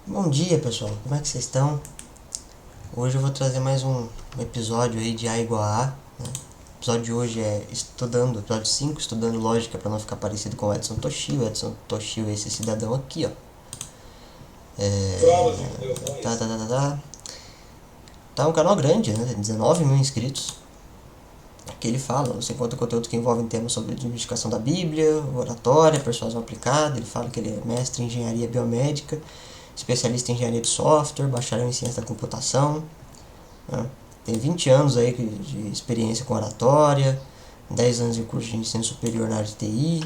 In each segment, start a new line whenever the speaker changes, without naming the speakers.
Bom dia, pessoal, como é que vocês estão? Hoje eu vou trazer mais um episódio aí de A igual a A, né? O episódio de hoje é episódio 5, estudando lógica para não ficar parecido com o Edson Toshio. O Edson Toshio é esse cidadão aqui, ó. Tá, tá, tá, tá, tá. Tá um canal grande, né? Tem 19 mil inscritos. Que ele fala, você encontra conteúdo que envolve temas sobre identificação da Bíblia, oratória, persuasão aplicada. Ele fala que ele é mestre em engenharia biomédica, especialista em engenharia de software, bacharel em ciência da computação, né? Tem 20 anos aí de experiência com oratória, 10 anos de curso de ensino superior na área de TI,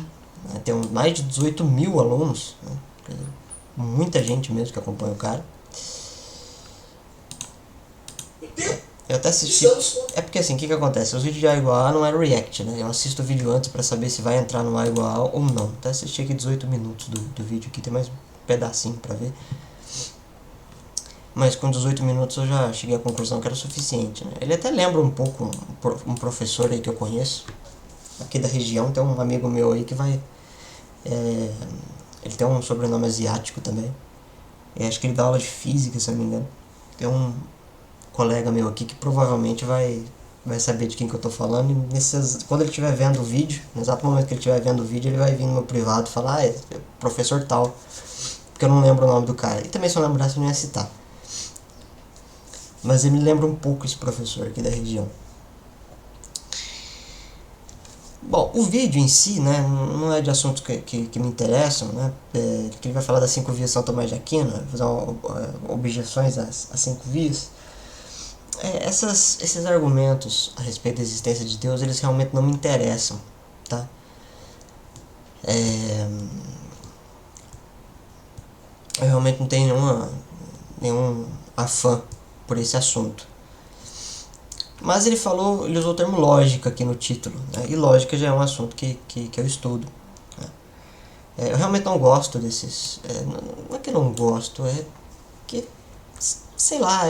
né? Tem mais de 18 mil alunos, né? Muita gente mesmo que acompanha o cara. Eu até assisti. É porque assim, o que acontece? Os vídeos de A igual a não é react, né? Eu assisto o vídeo antes pra saber se vai entrar no A igual a ou não. Até assisti aqui 18 minutos do vídeo aqui, tem mais um pedacinho pra ver. Mas com 18 minutos eu já cheguei à conclusão que era o suficiente, né? Ele até lembra um pouco um professor aí que eu conheço, aqui da região. Tem um amigo meu aí que vai... ele tem um sobrenome asiático também. Eu acho que ele dá aula de física, se eu não me engano. Tem um colega meu aqui que provavelmente vai saber de quem que eu tô falando. E quando ele estiver vendo o vídeo, no exato momento que ele estiver vendo o vídeo, ele vai vir no meu privado e falar: é professor tal. Porque eu não lembro o nome do cara. E também, se eu lembrasse, eu não ia citar. Mas ele me lembra um pouco esse professor aqui da região. Bom, o vídeo em si, né, não é de assuntos que me interessam, né? Que ele vai falar das 5 vias de São Tomás de Aquino, vai fazer objeções às 5 vias. Esses argumentos a respeito da existência de Deus, eles realmente não me interessam, tá? Eu realmente não tenho nenhum afã por esse assunto. Mas ele usou o termo lógica aqui no título, né? E lógica já é um assunto que eu estudo, né? Eu realmente não gosto desses... não é que eu não gosto, é que, sei lá,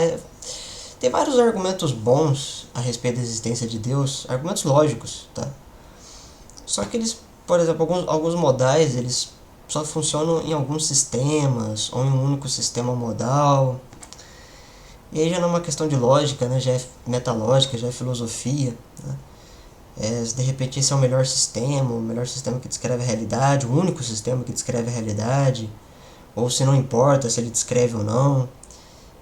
tem vários argumentos bons a respeito da existência de Deus, argumentos lógicos, tá? Só que eles, por exemplo, alguns modais, eles só funcionam em alguns sistemas, ou em um único sistema modal. E aí já não é uma questão de lógica, né? Já é metalógica, já é filosofia, né? De repente esse é o melhor sistema que descreve a realidade, o único sistema que descreve a realidade, ou se não importa se ele descreve ou não,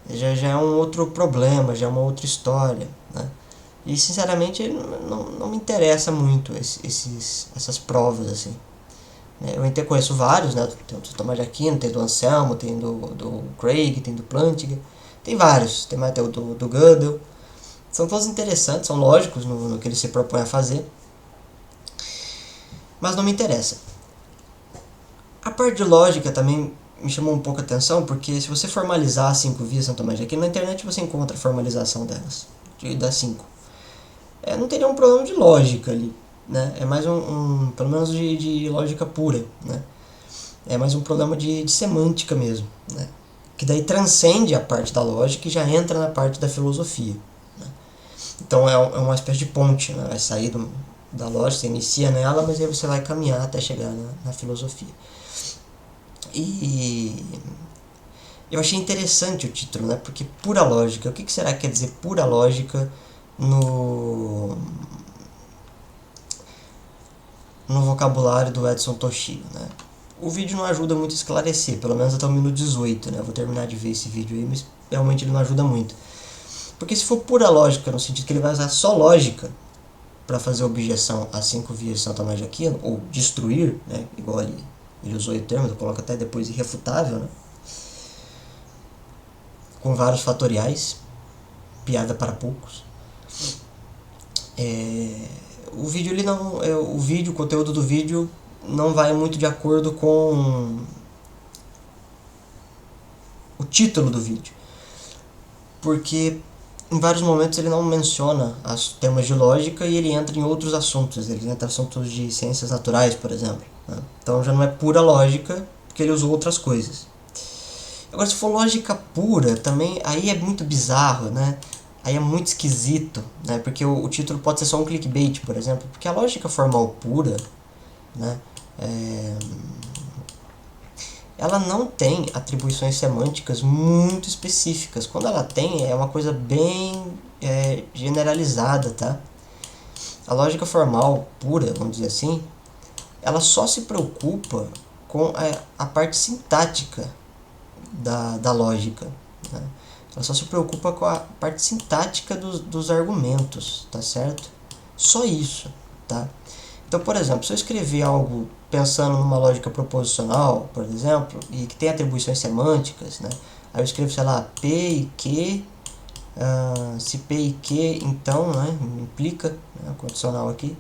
já é um outro problema, já é uma outra história, né? E sinceramente não me interessa muito essas provas assim. Eu até conheço vários, né? Tem do Tomás de Aquino, tem do Anselmo, tem do Craig, tem do Plantinga, tem vários, tem mais até o do Gödel. São todos interessantes, são lógicos no que ele se propõe a fazer, mas não me interessa. A parte de lógica também me chamou um pouco a atenção, porque se você formalizar as 5 vias São Tomás de Aquino, na internet você encontra a formalização delas, das 5. Não teria um problema de lógica ali, né? É mais pelo menos de lógica pura, né? É mais um problema de semântica mesmo, né? Que daí transcende a parte da lógica e já entra na parte da filosofia, né? Então é uma espécie de ponte, né? Vai sair da lógica, você inicia nela, mas aí você vai caminhar até chegar na filosofia. E eu achei interessante o título, né? Porque pura lógica, o que será que quer dizer pura lógica no vocabulário do Edson Toshio, né? O vídeo não ajuda muito a esclarecer, pelo menos até o minuto 18, né? Eu vou terminar de ver esse vídeo aí, mas realmente ele não ajuda muito. Porque se for pura lógica, no sentido que ele vai usar só lógica para fazer objeção às 5 vias de São Tomás de Aquino, ou destruir, né? Igual ele usou o termo, eu coloco até depois irrefutável, né? Com vários fatoriais, piada para poucos. O vídeo ele não, o conteúdo do vídeo não vai muito de acordo com o título do vídeo, porque em vários momentos ele não menciona os temas de lógica e ele entra em outros assuntos, ele entra em assuntos de ciências naturais, por exemplo, né? Então já não é pura lógica, porque ele usou outras coisas. Agora, se for lógica pura, também aí é muito bizarro, né? Aí é muito esquisito, né? Porque o título pode ser só um clickbait, por exemplo, porque a lógica formal pura, né? ela não tem atribuições semânticas muito específicas. Quando ela tem, é uma coisa bem generalizada, tá? A lógica formal pura, vamos dizer assim, ela só se preocupa com a parte sintática da lógica, né? Ela só se preocupa com a parte sintática dos argumentos, tá certo? Só isso, tá? Então, por exemplo, se eu escrever algo pensando numa lógica proposicional, por exemplo, e que tem atribuições semânticas, né? Aí eu escrevo, sei lá, P e Q, se P e Q, então, né, implica, né, condicional aqui,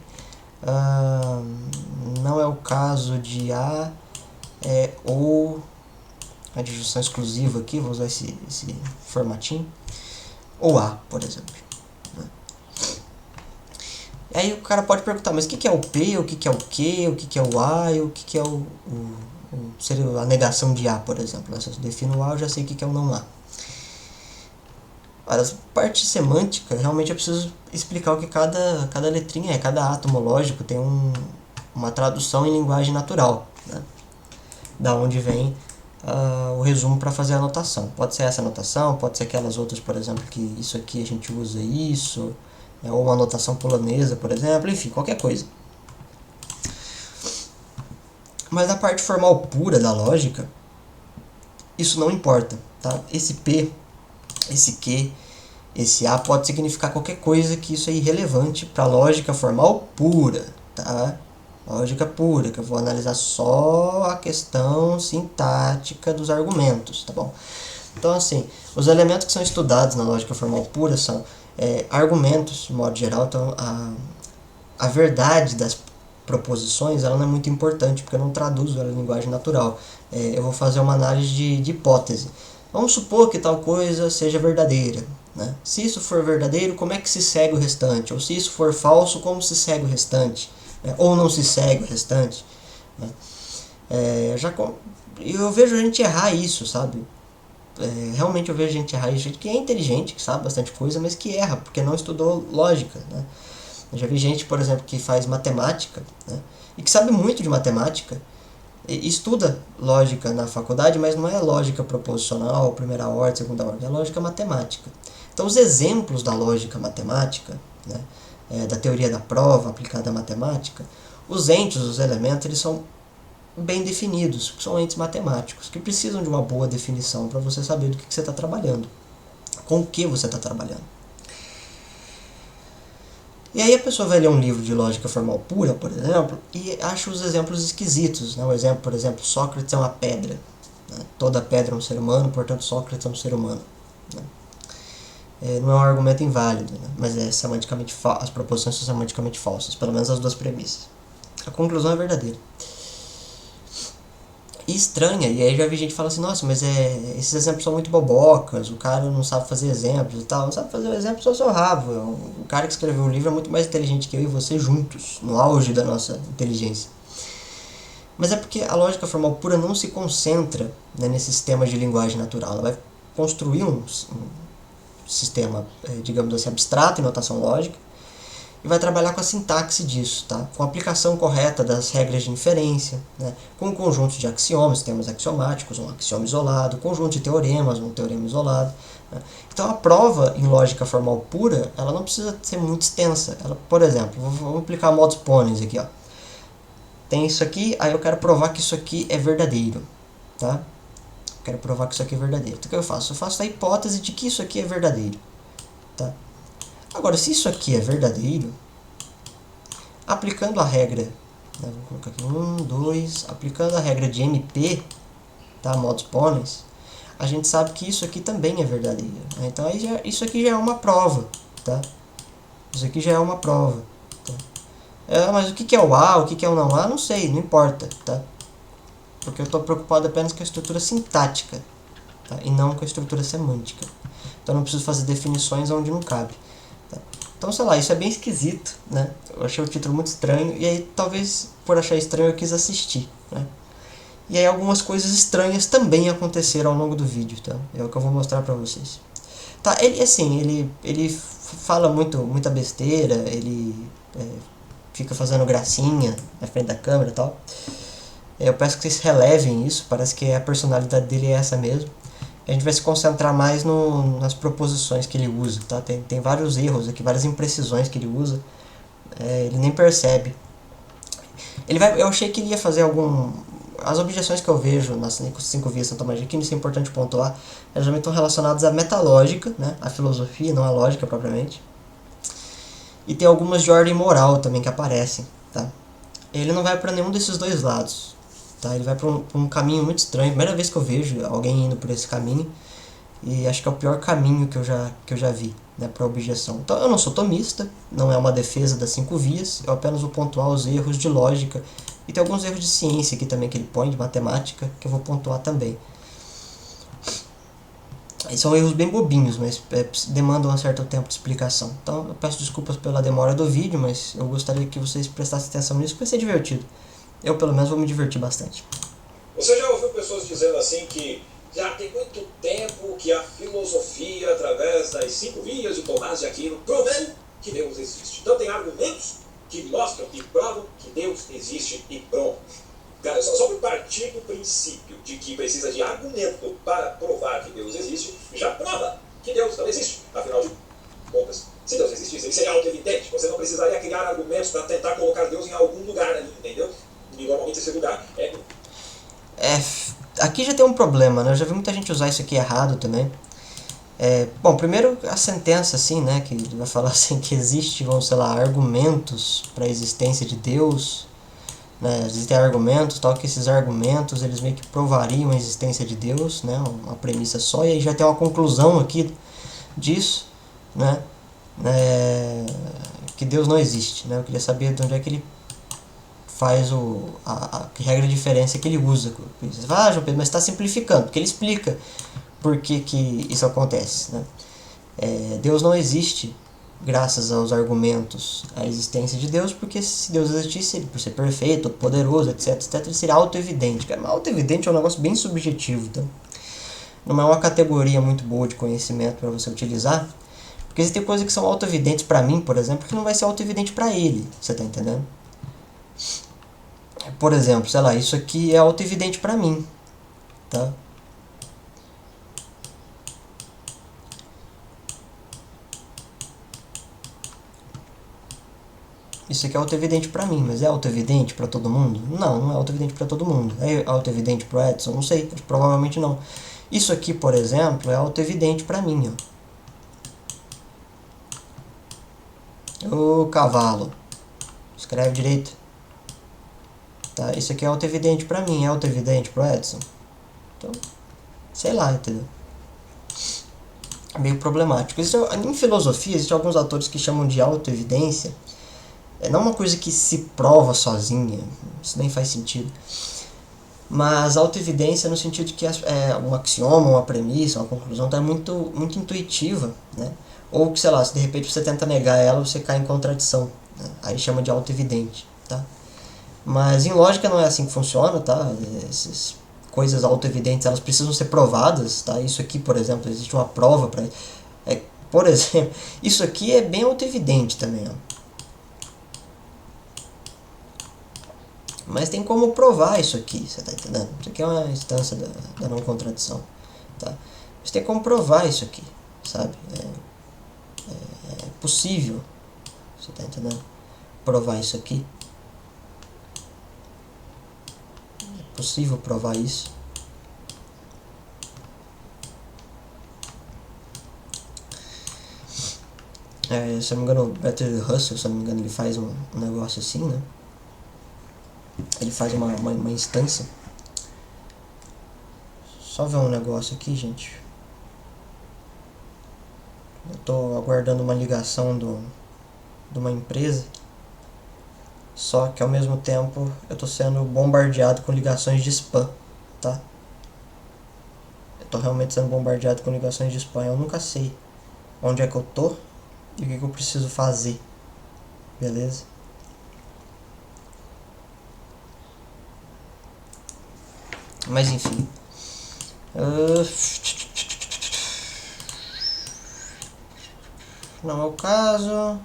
não é o caso de A, ou a disjunção exclusiva aqui, vou usar esse formatinho, ou A, por exemplo. Né? E aí o cara pode perguntar, mas o que é o P, o que é o Q, o que é o A e o que é seria a negação de A, por exemplo. Se eu defino o A, eu já sei o que é o não A. Para a parte semântica, realmente eu preciso explicar o que cada letrinha é, cada átomo lógico tem uma tradução em linguagem natural, né? Da onde vem o resumo para fazer a anotação. Pode ser essa anotação, pode ser aquelas outras, por exemplo, que isso aqui a gente usa isso, ou uma anotação polonesa, por exemplo, enfim, qualquer coisa. Mas na parte formal pura da lógica, isso não importa, tá? Esse P, esse Q, esse A pode significar qualquer coisa, que isso é irrelevante para a lógica formal pura, tá? Lógica pura, que eu vou analisar só a questão sintática dos argumentos, tá bom? Então, assim, os elementos que são estudados na lógica formal pura são argumentos, de modo geral. Então, a verdade das proposições, ela não é muito importante, porque eu não traduzo ela em linguagem natural. Eu vou fazer uma análise de hipótese. Vamos supor que tal coisa seja verdadeira, né? Se isso for verdadeiro, como é que se segue o restante? Ou se isso for falso, como se segue o restante? Ou não se segue o restante? Né? Eu vejo a gente errar isso, sabe? Realmente eu vejo a gente errar isso. Gente que é inteligente, que sabe bastante coisa, mas que erra, porque não estudou lógica, né? Eu já vi gente, por exemplo, que faz matemática, né? E que sabe muito de matemática, estuda lógica na faculdade, mas não é lógica proposicional, primeira ordem, segunda ordem, é lógica matemática. Então, os exemplos da lógica matemática, né, da teoria da prova aplicada à matemática, os entes, os elementos, eles são bem definidos, são entes matemáticos, que precisam de uma boa definição para você saber do que você está trabalhando, com o que você está trabalhando. E aí a pessoa vai ler um livro de lógica formal pura, por exemplo, e acha os exemplos esquisitos, né? O exemplo, por exemplo, Sócrates é uma pedra, né? Toda pedra é um ser humano, portanto Sócrates é um ser humano, né? Não é um argumento inválido, né? Mas semanticamente as proposições são semanticamente falsas, pelo menos as duas premissas. A conclusão é verdadeira. E estranha, e aí já vi gente falar assim, nossa, mas esses exemplos são muito bobocas, o cara não sabe fazer exemplos e tal. Não sabe fazer exemplos, só seu rabo. O cara que escreveu o livro é muito mais inteligente que eu e você juntos, no auge da nossa inteligência. Mas é porque a lógica formal pura não se concentra, né, nesse sistema de linguagem natural. Ela vai construir um sistema, digamos assim, abstrato em notação lógica, e vai trabalhar com a sintaxe disso, tá? Com a aplicação correta das regras de inferência, né? Com um conjunto de axiomas, termos axiomáticos, um axioma isolado, conjunto de teoremas, um teorema isolado, né? Então a prova em lógica formal pura, ela não precisa ser muito extensa. Ela, por exemplo, vamos aplicar modus ponens aqui, ó. Tem isso aqui, aí eu quero provar que isso aqui é verdadeiro, tá? Eu quero provar que isso aqui é verdadeiro. Então o que eu faço? Eu faço a hipótese de que isso aqui é verdadeiro, tá? Agora, se isso aqui é verdadeiro, aplicando a regra, né, vou colocar aqui 1, 2, aplicando a regra de MP, tá, modus ponens, a gente sabe que isso aqui também é verdadeiro, né? Então aí isso aqui já é uma prova, tá? Isso aqui já é uma prova, tá? Mas o que é o A, o que é o não A, não sei, não importa, tá? Porque eu estou preocupado apenas com a estrutura sintática, tá? E não com a estrutura semântica. Então eu não preciso fazer definições onde não cabe. Então, sei lá, isso é bem esquisito, né? Eu achei o título muito estranho, e aí talvez por achar estranho eu quis assistir, né? E aí algumas coisas estranhas também aconteceram ao longo do vídeo, tá? É o que eu vou mostrar pra vocês. Tá, ele fala muita besteira, ele fica fazendo gracinha na frente da câmera e tal. Eu peço que vocês relevem isso, parece que a personalidade dele é essa mesmo. A gente vai se concentrar mais nas proposições que ele usa, tá? Tem vários erros aqui, várias imprecisões que ele usa, ele nem percebe. Eu achei que ele ia fazer algum... As objeções que eu vejo nas 5 vias Santa Magia, que isso é importante pontuar, elas geralmente estão relacionadas à metalógica, né? À filosofia, não à lógica propriamente. E tem algumas de ordem moral também que aparecem, tá? Ele não vai para nenhum desses dois lados, tá? Ele vai para um caminho muito estranho. Primeira vez que eu vejo alguém indo por esse caminho, e acho que é o pior caminho que eu já vi, né, para objeção. Então eu não sou tomista, não é uma defesa das 5 vias, eu apenas vou pontuar os erros de lógica. E tem alguns erros de ciência aqui também que ele põe, de matemática, que eu vou pontuar também. E são erros bem bobinhos, mas demandam um certo tempo de explicação. Então eu peço desculpas pela demora do vídeo, mas eu gostaria que vocês prestassem atenção nisso, porque vai ser divertido. Eu pelo menos vou me divertir bastante.
Você já ouviu pessoas dizendo assim que já tem muito tempo que a filosofia, através das 5 vias de Tomás de Aquino, provando que Deus existe. Então tem argumentos que mostram e provam que Deus existe e pronto. Cara, só por partir do princípio de que precisa de argumento para provar que Deus existe, já prova que Deus não existe. Afinal de contas, se Deus existisse, ele seria auto-evidente. Você não precisaria criar argumentos para tentar colocar Deus em algum lugar ali, entendeu? E normalmente esse lugar
aqui já tem um problema, né? Eu já vi muita gente usar isso aqui errado também. Bom, primeiro a sentença, assim, né? Que ele vai falar assim que existe, vamos, sei lá, argumentos para a existência de Deus. Né? Existem argumentos, tal que esses argumentos eles meio que provariam a existência de Deus, né? Uma premissa só, e aí já tem uma conclusão aqui disso, né? Que Deus não existe, né? Eu queria saber de onde é que ele faz que regra de diferença que ele usa. Você fala, João Pedro, mas está simplificando, porque ele explica por que isso acontece, né? Deus não existe graças aos argumentos à existência de Deus, porque se Deus existisse, ele, por ser perfeito, poderoso, etc, etc, ele seria auto-evidente. Mas auto-evidente é um negócio bem subjetivo, tá? Não é uma categoria muito boa de conhecimento para você utilizar, porque existem coisas que são auto-evidentes para mim, por exemplo, que não vai ser auto-evidente para ele, você tá entendendo? Por exemplo, sei lá, isso aqui é auto-evidente para mim, tá? Isso aqui é auto-evidente pra mim, mas é auto-evidente pra todo mundo? Não, não é auto-evidente pra todo mundo. É auto-evidente pro Edson? Não sei, provavelmente não. Isso aqui, por exemplo, é auto-evidente pra mim, ó. O cavalo. Escreve direito. Tá, isso aqui é auto-evidente pra mim, é auto-evidente pro Edson? Então, sei lá, entendeu? É meio problemático. Em filosofia, existem alguns autores que chamam de auto-evidência. Não uma coisa que se prova sozinha, isso nem faz sentido. Mas autoevidência no sentido de que é um axioma, uma premissa, uma conclusão está muito, muito intuitiva, né? Ou que, sei lá, se de repente você tenta negar ela, você cai em contradição, né? Aí chama de autoevidente, tá? Mas em lógica não é assim que funciona, tá? Essas coisas autoevidentes, elas precisam ser provadas, tá? Isso aqui, por exemplo, existe uma prova para... por exemplo, isso aqui é bem autoevidente também, ó. Mas tem como provar isso aqui, você tá entendendo? Isso aqui é uma instância da não contradição, tá? Mas tem como provar isso aqui, sabe? É possível, você tá entendendo? Provar isso aqui. É possível provar isso. Se eu não me engano, o Bertrand Russell, se eu não me engano, ele faz um negócio assim, né? Ele faz uma instância. Só ver um negócio aqui, gente. Eu tô aguardando uma ligação de uma empresa. Só que ao mesmo tempo eu tô sendo bombardeado com ligações de spam, tá? Eu tô realmente sendo bombardeado com ligações de spam. Eu nunca sei onde é que eu tô e o que eu preciso fazer. Beleza? Mas enfim. Não é o caso.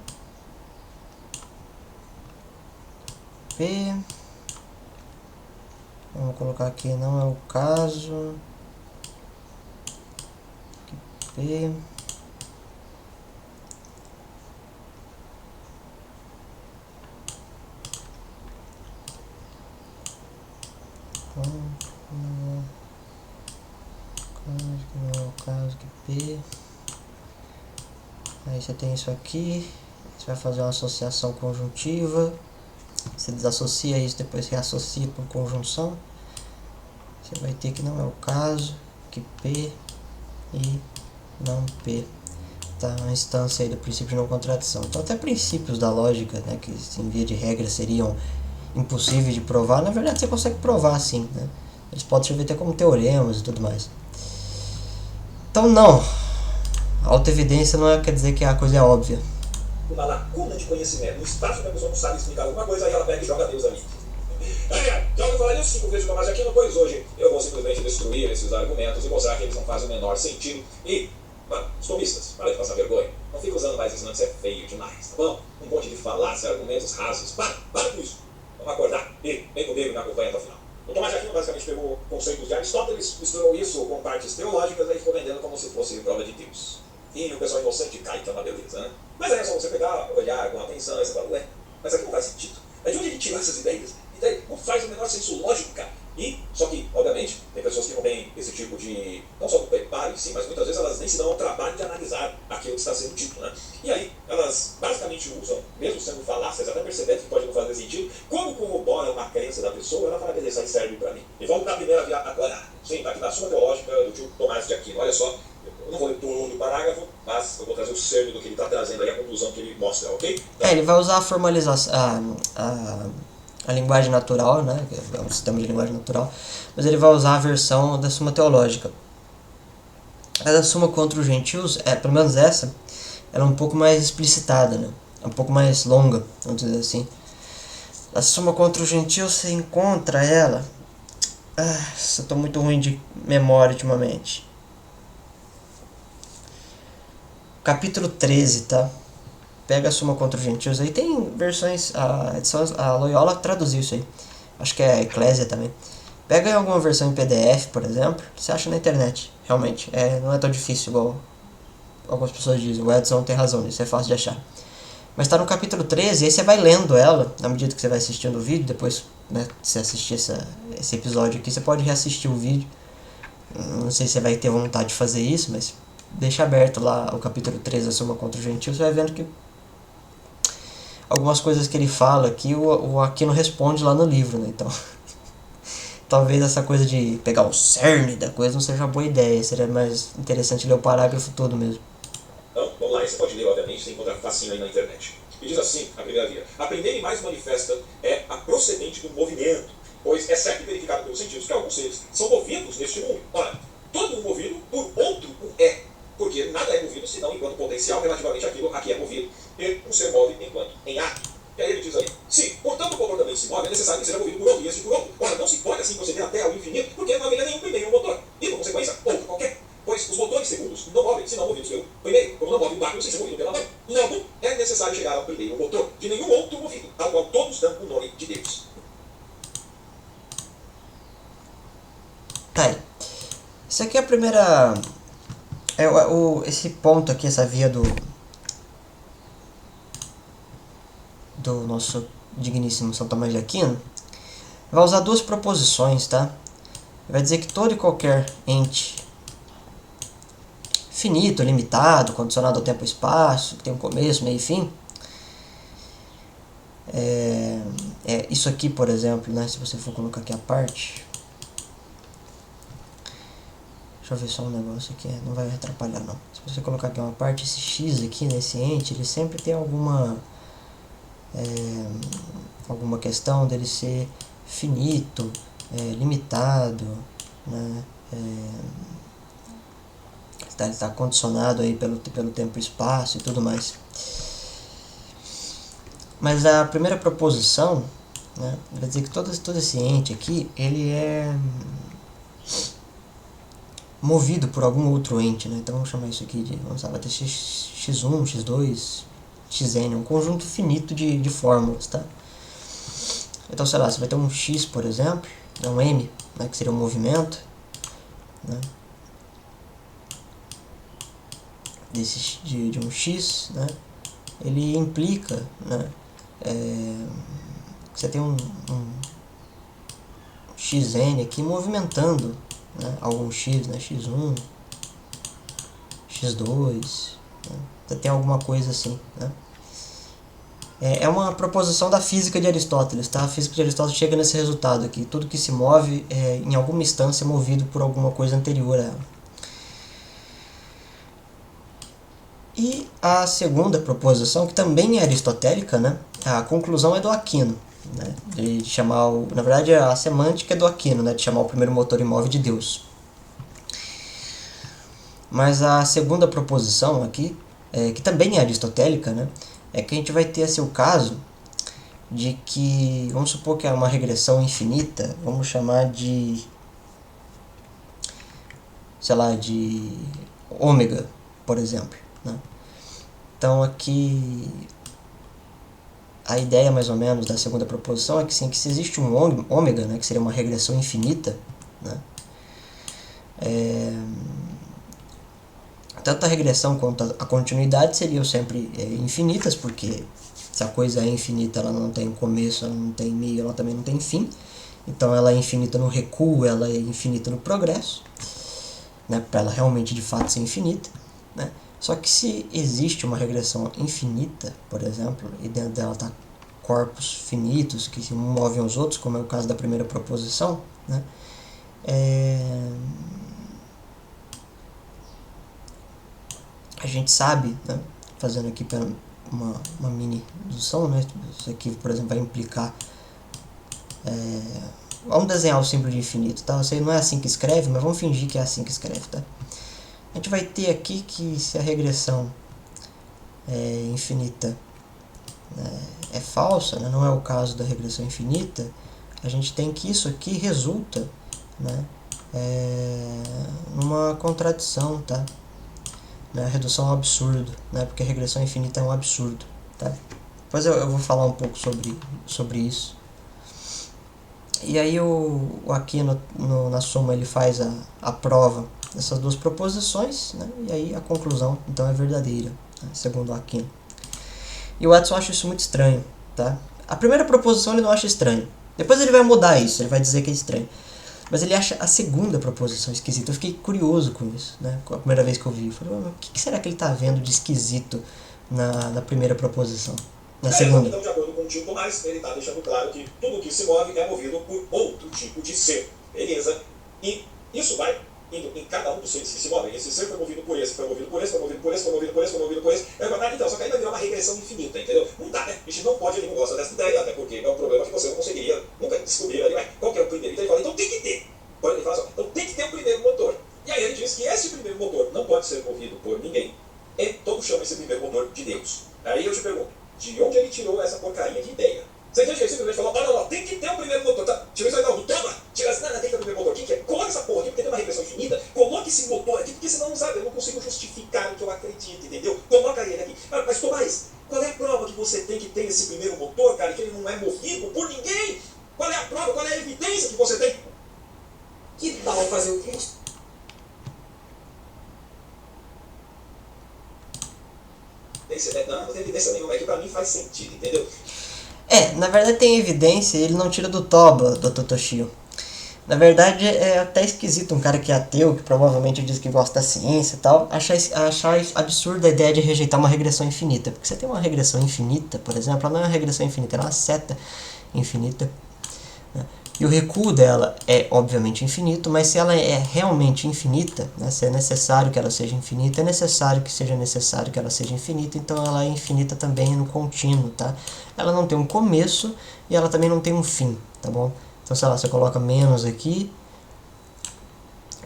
P. Vamos colocar aqui, não é o caso. P. Não é o caso que P. Aí você tem isso aqui. Você vai fazer uma associação conjuntiva. Você desassocia isso, depois reassocia por conjunção. Você vai ter que não é o caso que P e não P. Tá, uma instância aí do princípio de não contradição. Então até princípios da lógica, né, que em via de regra seriam impossíveis de provar, na verdade você consegue provar sim, né? Eles podem servir até como teoremas e tudo mais. Então não, a autoevidência não quer dizer que a coisa é óbvia.
Uma lacuna de conhecimento, no espaço que a pessoa não sabe explicar alguma coisa, aí ela pega e joga Deus ali. Já ouviu falar nisso 5 vezes de Tomás de Aquino? Pois hoje eu vou simplesmente destruir esses argumentos e mostrar que eles não fazem o menor sentido. E, os tomistas, para de passar vergonha. Não fica usando mais isso, não, isso é feio demais, tá bom? Um monte de falácia, argumentos rasos. Para com isso. Vamos acordar. E vem comigo e me acompanha até o final. O Tomás de Aquino basicamente pegou conceitos de Aristóteles, misturou isso com partes teológicas e ficou vendendo como se fosse prova de Deus. E o pessoal inocente cai, que é uma beleza, né? Mas aí é só você pegar, olhar com atenção e você fala, ué, mas aqui não faz sentido. Mas de onde ele tirou essas ideias? E daí não faz o menor senso lógico, cara. E, só que, obviamente, tem pessoas que não têm esse tipo de, não só do preparo em si, mas muitas vezes elas nem se dão ao trabalho de analisar aquilo que está sendo dito, né? E aí, elas basicamente usam, mesmo sendo falácias, até percebendo que pode não fazer sentido, como corrobora uma crença da pessoa, ela fala, beleza, isso aí serve para mim. E vamos para a primeira via agora. Sim, tá aqui na Suma Teológica do tio Tomás de Aquino. Olha só, eu não vou ler todo o parágrafo, mas eu vou trazer o cerne do que ele está trazendo aí, a conclusão que ele mostra, ok? Então,
Ele vai usar a formalização, a linguagem natural, né, que é um sistema de linguagem natural, mas ele vai usar a versão da Suma Teológica. A da Suma contra os Gentios, pelo menos essa, ela é um pouco mais explicitada, né, é um pouco mais longa, vamos dizer assim. A Suma contra os Gentios, você encontra ela... eu estou muito ruim de memória ultimamente. Capítulo 13, tá? Pega a Suma contra os Gentios. Aí tem versões... A Loyola traduziu isso aí. Acho que é a Eclésia também. Pega em alguma versão em PDF, por exemplo. Você acha na internet. Realmente. Não é tão difícil igual algumas pessoas dizem. O Edson tem razão nisso. É fácil de achar. Mas tá no capítulo 13. E aí você vai lendo ela. Na medida que você vai assistindo o vídeo. Depois, né, se você assistir esse episódio aqui, você pode reassistir o vídeo. Não sei se você vai ter vontade de fazer isso, mas... Deixa aberto lá o capítulo 13 da Suma contra os Gentios. Você vai vendo que algumas coisas que ele fala aqui, o Aquino responde lá no livro, né? Então, talvez essa coisa de pegar o cerne da coisa não seja uma boa ideia. Seria mais interessante ler o parágrafo todo mesmo.
então, vamos lá, você pode ler, obviamente, você encontra facinho aí na internet. E diz assim, a primeira via. A primeira e mais manifesta é a procedente do movimento, pois é certo e verificado pelos sentidos que alguns seres são movidos neste mundo. Ora, todo mundo movido por outro é. Porque nada é movido senão enquanto potencial relativamente àquilo a que é movido. E um ser move enquanto em ato. E aí ele diz aí, se portanto o comportamento se move, é necessário que seja movido por outro e este por outro. Ora, não se pode assim proceder até ao infinito, porque não haveria nenhum primeiro motor. E, por consequência, outro qualquer. Pois os motores segundos não movem, senão movidos pelo primeiro. Como não move o barco sem ser movido pela mão. Logo, é necessário chegar ao primeiro motor, de nenhum outro movido, ao qual todos dão o nome de Deus.
Tá aí. Isso aqui é a primeira... esse ponto aqui, essa via do nosso digníssimo São Tomás de Aquino, vai usar duas proposições, tá? Vai dizer que todo e qualquer ente finito, limitado, condicionado ao tempo e espaço, que tem um começo, meio e fim, isso aqui, por exemplo, né? Se você for colocar aqui a parte... Deixa eu ver só um negócio aqui, não vai atrapalhar não. Se você colocar aqui uma parte, esse X aqui nesse ente, ele sempre tem alguma questão dele ser finito, limitado, né? Ele está condicionado aí pelo tempo e espaço e tudo mais. Mas a primeira proposição, né, vai dizer que todo esse ente aqui, ele é movido por algum outro ente, né? Então vamos chamar isso aqui de, vai ter x1, x2, xn, um conjunto finito de fórmulas, tá? Então, sei lá, você vai ter um x, por exemplo, um M, né, que seria um movimento, né, de um X, né, ele implica, né, que você tem um xn aqui movimentando, né, algum x, né, x1, x2, né, você tem alguma coisa assim, né. É uma proposição da física de Aristóteles, tá? A física de Aristóteles chega nesse resultado aqui. Tudo que se move é, em alguma instância, movido por alguma coisa anterior a ela. E a segunda proposição, que também é aristotélica, né? A conclusão é do Aquino, né? De chamar na verdade, a semântica é do Aquino, né? De chamar o primeiro motor imóvel de Deus. Mas a segunda proposição aqui, que também é aristotélica, né? É que a gente vai ter assim, o caso de que, vamos supor que é uma regressão infinita, vamos chamar de, sei lá, de ômega, por exemplo, né? Então aqui a ideia mais ou menos da segunda proposição é que, sim, que se existe um ômega, né, que seria uma regressão infinita, né, tanto a regressão quanto a continuidade seriam sempre infinitas, porque se a coisa é infinita, ela não tem começo, ela não tem meio, ela também não tem fim. Então ela é infinita no recuo, ela é infinita no progresso, né, para ela realmente de fato ser infinita, né? Só que se existe uma regressão infinita, por exemplo, e dentro dela está corpos finitos que se movem aos outros, como é o caso da primeira proposição, né, a gente sabe, né, fazendo aqui uma mini indução, né, isso aqui, por exemplo, vai implicar, vamos desenhar o símbolo de infinito, tá? Eu sei, não é assim que escreve, mas vamos fingir que é assim que escreve, tá? A gente vai ter aqui que se a regressão infinita é falsa, né, não é o caso da regressão infinita, a gente tem que isso aqui resulta, né, numa contradição, tá? Né, redução ao absurdo, né, porque a regressão infinita é um absurdo, tá? Depois eu vou falar um pouco sobre isso. E aí aqui na soma ele faz a prova dessas duas proposições, né, e aí a conclusão então é verdadeira, né, segundo o Aquino. E o Edson acha isso muito estranho, tá? A primeira proposição ele não acha estranho. Depois ele vai mudar isso, ele vai dizer que é estranho. Mas ele acha a segunda proposição esquisita. Eu fiquei curioso com isso, né? Com a primeira vez que eu vi. Eu falei, o que será que ele está vendo de esquisito na primeira proposição? Na segunda.
Então, de acordo com o Tim Tomás, ele está deixando claro que tudo que se move é movido por outro tipo de ser. Beleza? E isso vai indo em cada um dos seres que se movem. Esse ser foi movido por esse, foi movido por esse, foi movido por esse, foi movido por esse, foi movido por esse. Então, só que aí vai virar uma regressão infinita, entendeu? Não dá, né? A gente não pode, ele não gosta dessa ideia, até porque é um problema que você não conseguiria nunca descobrir ali, mas qual que é o primeiro? Então ele fala, então tem que ter. Ele fala assim, então tem que ter um primeiro motor. E aí ele diz que esse primeiro motor não pode ser movido por ninguém. E todos chamam esse primeiro motor de Deus. Aí eu te pergunto, de onde ele tirou essa porcaria de ideia? Você entende que ele simplesmente falou, não, tem que ter um primeiro motor. Tá? Tirou isso aí, não, toma! Tira assim, não, tem que ter um primeiro motor. O que é? Coloca essa porra aqui, porque tem uma regressão infinita. Coloque esse motor aqui, porque senão não sabe, eu não consigo justificar o que eu acredito, entendeu? Coloca ele aqui. Mas Tomás, qual é a prova que você tem que ter esse primeiro motor, cara, que ele não é movido por ninguém? Qual é a prova, qual é a evidência que você tem? Que tal fazer o quê? Não tem evidência nenhuma, é que pra mim faz sentido, entendeu?
Na verdade tem evidência, ele não tira do toba, Dr. Toshio. Na verdade é até esquisito um cara que é ateu, que provavelmente diz que gosta da ciência e tal, achar absurda a ideia de rejeitar uma regressão infinita. Porque você tem uma regressão infinita, por exemplo, ela não é uma regressão infinita, ela é uma seta infinita, né? E o recuo dela é obviamente infinito, mas se ela é realmente infinita, né, se é necessário que ela seja infinita, é necessário que ela seja infinita, então ela é infinita também no contínuo, tá? Ela não tem um começo e ela também não tem um fim, tá bom? Então, sei lá, você coloca menos aqui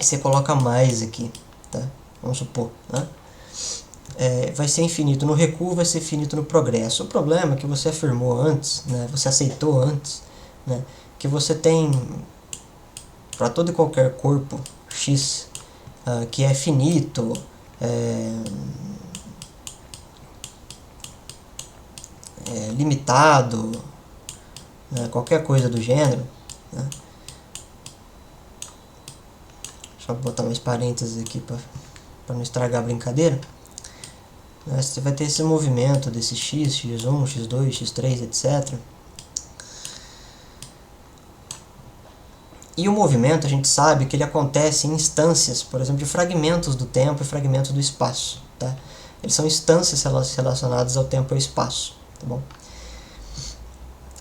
e você coloca mais aqui, tá? Vamos supor, né? Vai ser infinito no recuo, vai ser infinito no progresso. O problema é que você afirmou antes, né? Você aceitou antes, né? Que você tem para todo e qualquer corpo X que é finito, limitado, né, qualquer coisa do gênero, né, Só botar mais parênteses aqui para não estragar a brincadeira. Você vai ter esse movimento desse x, x1, x2, x3, etc. E o movimento, a gente sabe que ele acontece em instâncias, por exemplo, de fragmentos do tempo e fragmentos do espaço. Tá? Eles são instâncias relacionadas ao tempo e ao espaço. Tá bom?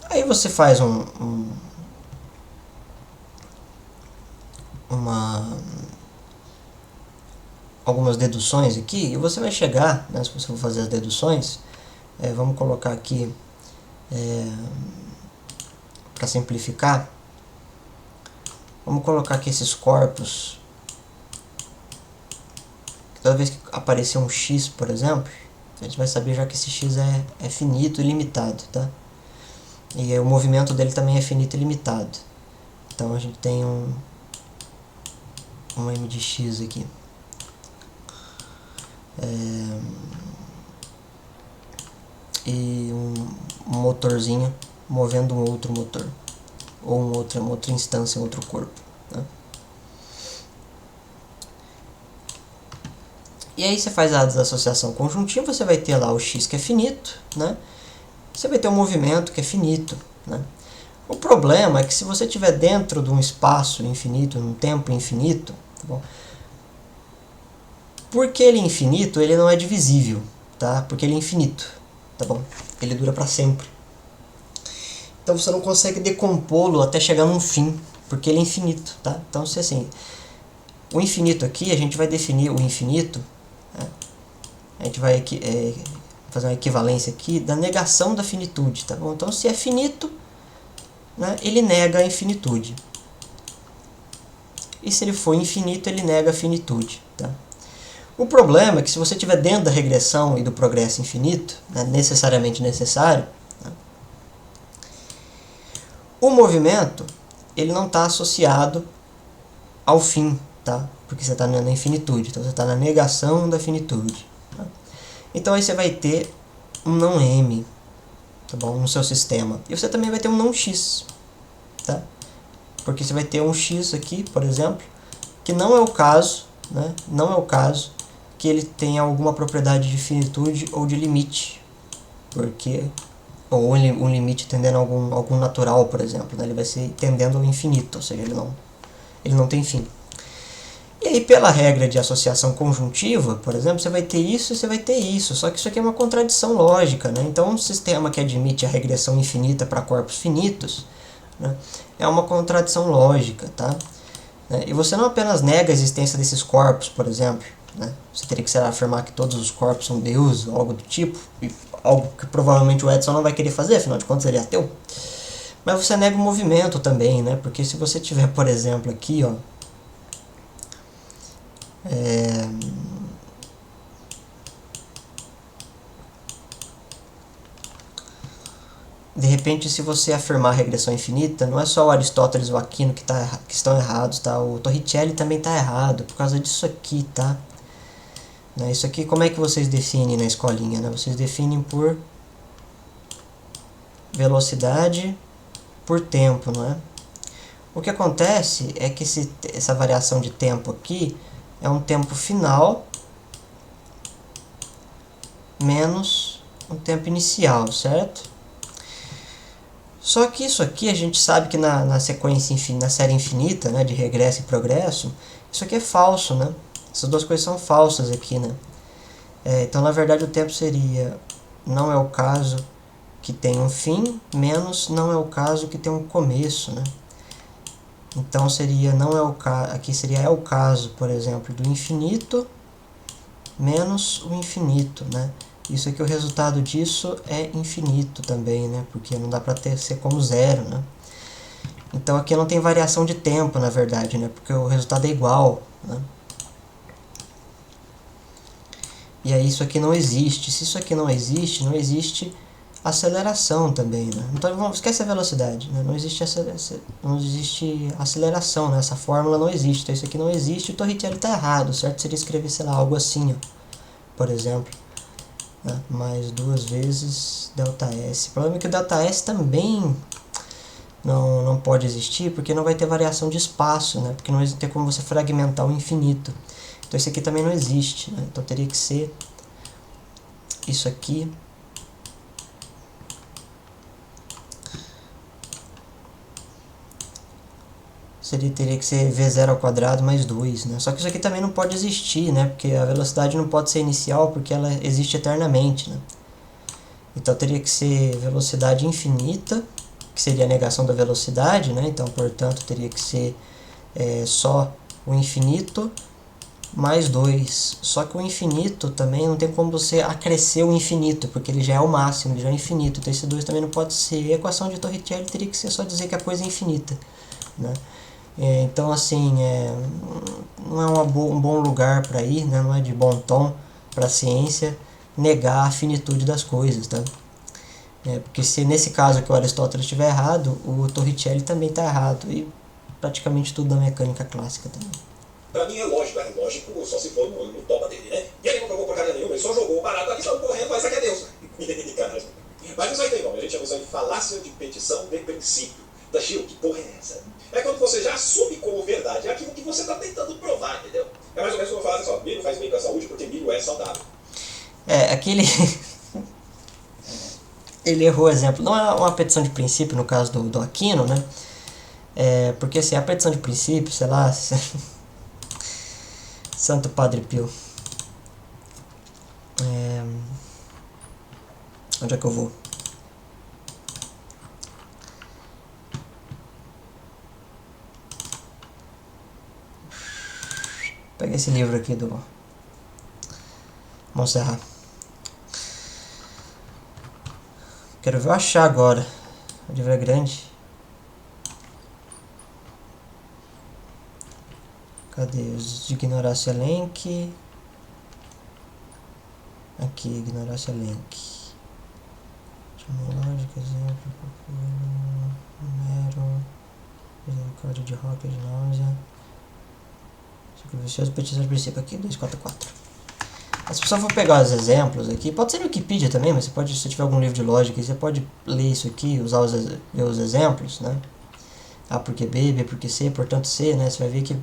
Aí você faz algumas deduções aqui, e você vai chegar, né, se você for fazer as deduções, vamos colocar aqui, para simplificar, vamos colocar aqui esses corpos, toda vez que aparecer um x, por exemplo, a gente vai saber já que esse x é finito e limitado, tá? E o movimento dele também é finito e limitado. Então a gente tem um m de x aqui. E um motorzinho movendo um outro motor, ou uma outra instância, um outro corpo, né? E aí você faz a desassociação conjuntiva, você vai ter lá o x que é finito, né? Você vai ter um movimento que é finito, né? O problema é que se você estiver dentro de um espaço infinito, num tempo infinito, tá bom? Porque ele é infinito, ele não é divisível, tá? Porque ele é infinito, tá bom? Ele dura para sempre. Então você não consegue decompô-lo até chegar num fim, porque ele é infinito, tá? Então, se assim, o infinito aqui, a gente vai definir o infinito, né? A gente vai fazer uma equivalência aqui da negação da finitude, tá bom? Então, se é finito, né, ele nega a infinitude. E se ele for infinito, ele nega a finitude, tá? O problema é que se você estiver dentro da regressão e do progresso infinito, né, necessariamente necessário, né, o movimento ele não está associado ao fim, tá? Porque você está na infinitude, então você está na negação da finitude. Tá? Então aí você vai ter um não m, tá bom, no seu sistema. E você também vai ter um não x, tá? Porque você vai ter um x aqui, por exemplo, que não é o caso, né? Não é o caso que ele tenha alguma propriedade de finitude ou de limite, porque ou um limite tendendo a algum natural, por exemplo, né? Ele vai ser tendendo ao infinito, ou seja, ele não tem fim. E aí, pela regra de associação conjuntiva, por exemplo, você vai ter isso e você vai ter isso, só que isso aqui é uma contradição lógica, né? Então, um sistema que admite a regressão infinita para corpos finitos, né, é uma contradição lógica, tá? E você não apenas nega a existência desses corpos, por exemplo, né? Você teria que afirmar que todos os corpos são Deus, ou algo do tipo, e algo que provavelmente o Edson não vai querer fazer, afinal de contas ele é ateu. Mas você nega o movimento também, né? Porque se você tiver, por exemplo, aqui, ó, de repente, se você afirmar a regressão infinita, não é só o Aristóteles e o Aquino que estão errados, tá? O Torricelli também está errado, por causa disso aqui, tá? Isso aqui, como é que vocês definem na escolinha, né? Vocês definem por velocidade por tempo, não é? O que acontece é que essa variação de tempo aqui é um tempo final menos um tempo inicial, certo? Só que isso aqui a gente sabe que na sequência na série infinita, né, de regresso e progresso, isso aqui é falso, né? Essas duas coisas são falsas aqui, né? Então, na verdade, o tempo seria não é o caso que tem um fim, menos não é o caso que tem um começo, né? Então, seria não é o caso, aqui seria é o caso, por exemplo, do infinito menos o infinito, né? Isso aqui, o resultado disso é infinito também, né? Porque não dá para ser como zero, né? Então, aqui não tem variação de tempo, na verdade, né? Porque o resultado é igual, né? E aí isso aqui não existe. Se isso aqui não existe aceleração também, né? Então esquece a velocidade, né? Não existe aceleração, né? Essa fórmula não existe. Então isso aqui não existe, o Torricelli está errado, certo? Seria escrever, sei lá, algo assim, ó, por exemplo, né? Mais 2 vezes ΔS. O problema é que o ΔS também não pode existir, porque não vai ter variação de espaço, né? Porque não vai ter como você fragmentar o infinito. Então isso aqui também não existe, né? Então teria que ser isso aqui. Teria que ser v0 ao quadrado mais 2, né? Só que isso aqui também não pode existir, né? Porque a velocidade não pode ser inicial, porque ela existe eternamente, né? Então teria que ser velocidade infinita, que seria a negação da velocidade, né? Então, portanto, teria que ser só o infinito mais 2. Só que o infinito também não tem como você acrescer o infinito, porque ele já é o máximo, ele já é infinito. Então esse 2 também não pode ser. E a equação de Torricelli teria que ser só dizer que a coisa é infinita, né? Então, assim, não é um bom lugar para ir, né? Não é de bom tom para a ciência negar a finitude das coisas, tá? Porque se nesse caso que o Aristóteles estiver errado, o Torricelli também está errado, e praticamente tudo da mecânica clássica também.
Pra mim é lógico, só se for no topa dele, né? E ele não provou porcaria nenhuma, ele só jogou o barato ali, saiu correndo, mas aqui é Deus. Mas isso aí tem nome, a gente chama isso de falácia de petição de princípio. Da Gil, que porra é essa? É quando você já assume como verdade aquilo que você está tentando provar, entendeu? É mais ou menos como eu falo assim, ó, milho faz bem pra saúde porque milho é saudável.
Aquele... ele errou o exemplo. Não é uma petição de princípio no caso do Aquino, né? Porque assim, a petição de princípio, sei lá... Santo Padre Pio. Onde é que eu vou? Pega esse livro aqui do Montserrat. Quero ver eu achar agora. O livro é grande. Cadê? Os de Ignorácia Lenk. Aqui, Ignorácia Lenk. Lógica, exemplo. Número. Misericórdia de roca de náusea. Ciclo vicioso, petição de princípio aqui, 244. Se você for pegar os exemplos aqui, pode ser no Wikipedia também, mas você pode, se tiver algum livro de lógica, você pode ler isso aqui, ver os exemplos, né? A porque B, B porque C, portanto C, né? Você vai ver que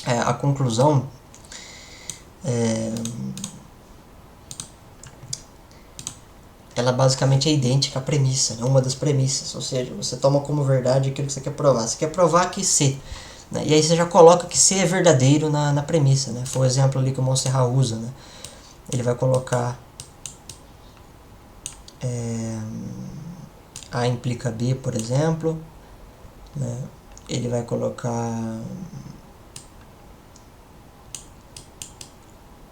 a conclusão ela basicamente é idêntica à premissa, né? Uma das premissas, ou seja, você toma como verdade aquilo que você quer provar. Você quer provar que C, né? E aí você já coloca que C é verdadeiro na premissa, né? Foi o exemplo ali que o Montserrat usa, né? Ele vai colocar A implica B, por exemplo, né? Ele vai colocar